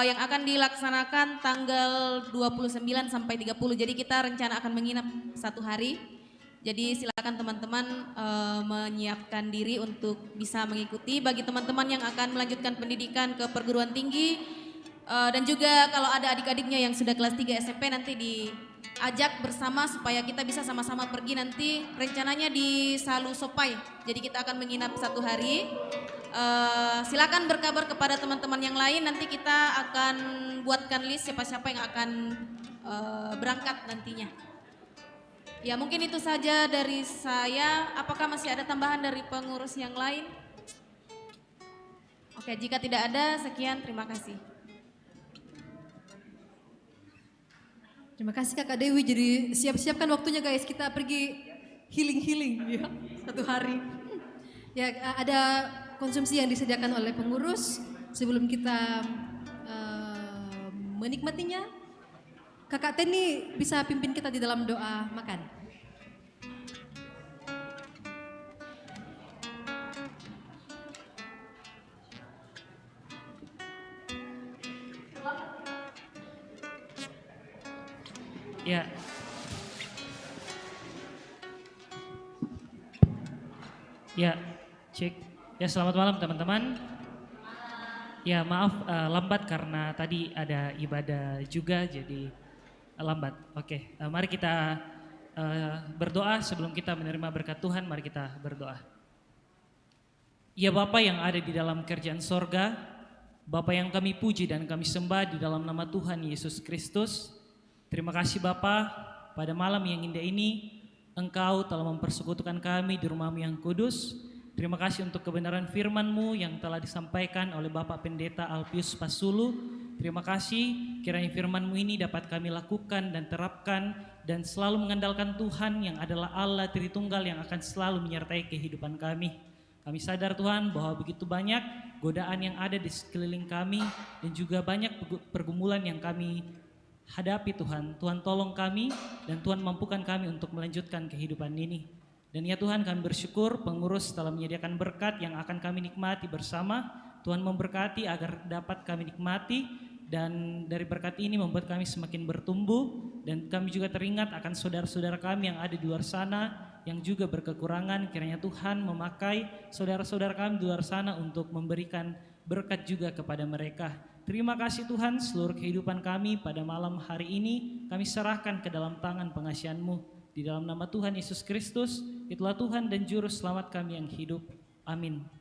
yang akan dilaksanakan tanggal 29 sampai 30. Jadi kita rencana akan menginap 1 hari. Jadi silakan teman-teman menyiapkan diri untuk bisa mengikuti. Bagi teman-teman yang akan melanjutkan pendidikan ke perguruan tinggi dan juga kalau ada adik-adiknya yang sudah kelas 3 SMP nanti diajak bersama supaya kita bisa sama-sama pergi nanti rencananya di Salu Sopai. Jadi kita akan menginap 1 hari. Silakan berkabar kepada teman-teman yang lain, nanti kita akan buatkan list siapa-siapa yang akan berangkat nantinya. Ya, mungkin itu saja dari saya. Apakah masih ada tambahan dari pengurus yang lain? Oke, jika tidak ada, sekian, terima kasih. Terima kasih Kakak Dewi. Jadi siap-siapkan waktunya guys, kita pergi healing ya 1 hari. Ya, ada konsumsi yang disediakan oleh pengurus sebelum kita menikmatinya. Kakak Teni bisa pimpin kita di dalam doa makan. Ya. Ya, cek. Ya, selamat malam teman-teman. Ya, maaf lambat karena tadi ada ibadah juga jadi lambat. Oke, mari kita berdoa sebelum kita menerima berkat Tuhan. Mari kita berdoa. Ya Bapa yang ada di dalam kerjaan sorga, Bapa yang kami puji dan kami sembah di dalam nama Tuhan Yesus Kristus. Terima kasih Bapa, pada malam yang indah ini Engkau telah mempersekutukan kami di rumah-Mu yang kudus. Terima kasih untuk kebenaran firman-Mu yang telah disampaikan oleh Bapak Pendeta Alpius Pasulu. Terima kasih kiranya firman-Mu ini dapat kami lakukan dan terapkan dan selalu mengandalkan Tuhan yang adalah Allah Tritunggal yang akan selalu menyertai kehidupan kami. Kami sadar Tuhan bahwa begitu banyak godaan yang ada di sekeliling kami dan juga banyak pergumulan yang kami hadapi Tuhan. Tuhan tolong kami dan Tuhan mampukan kami untuk melanjutkan kehidupan ini. Dan ya Tuhan, kami bersyukur pengurus telah menyediakan berkat yang akan kami nikmati bersama. Tuhan memberkati agar dapat kami nikmati, dan dari berkat ini membuat kami semakin bertumbuh, dan kami juga teringat akan saudara-saudara kami yang ada di luar sana yang juga berkekurangan. Kiranya Tuhan memakai saudara-saudara kami di luar sana untuk memberikan berkat juga kepada mereka. Terima kasih Tuhan, seluruh kehidupan kami pada malam hari ini kami serahkan ke dalam tangan pengasihan-Mu. Di dalam nama Tuhan Yesus Kristus, itulah Tuhan dan Juru Selamat kami yang hidup. Amin.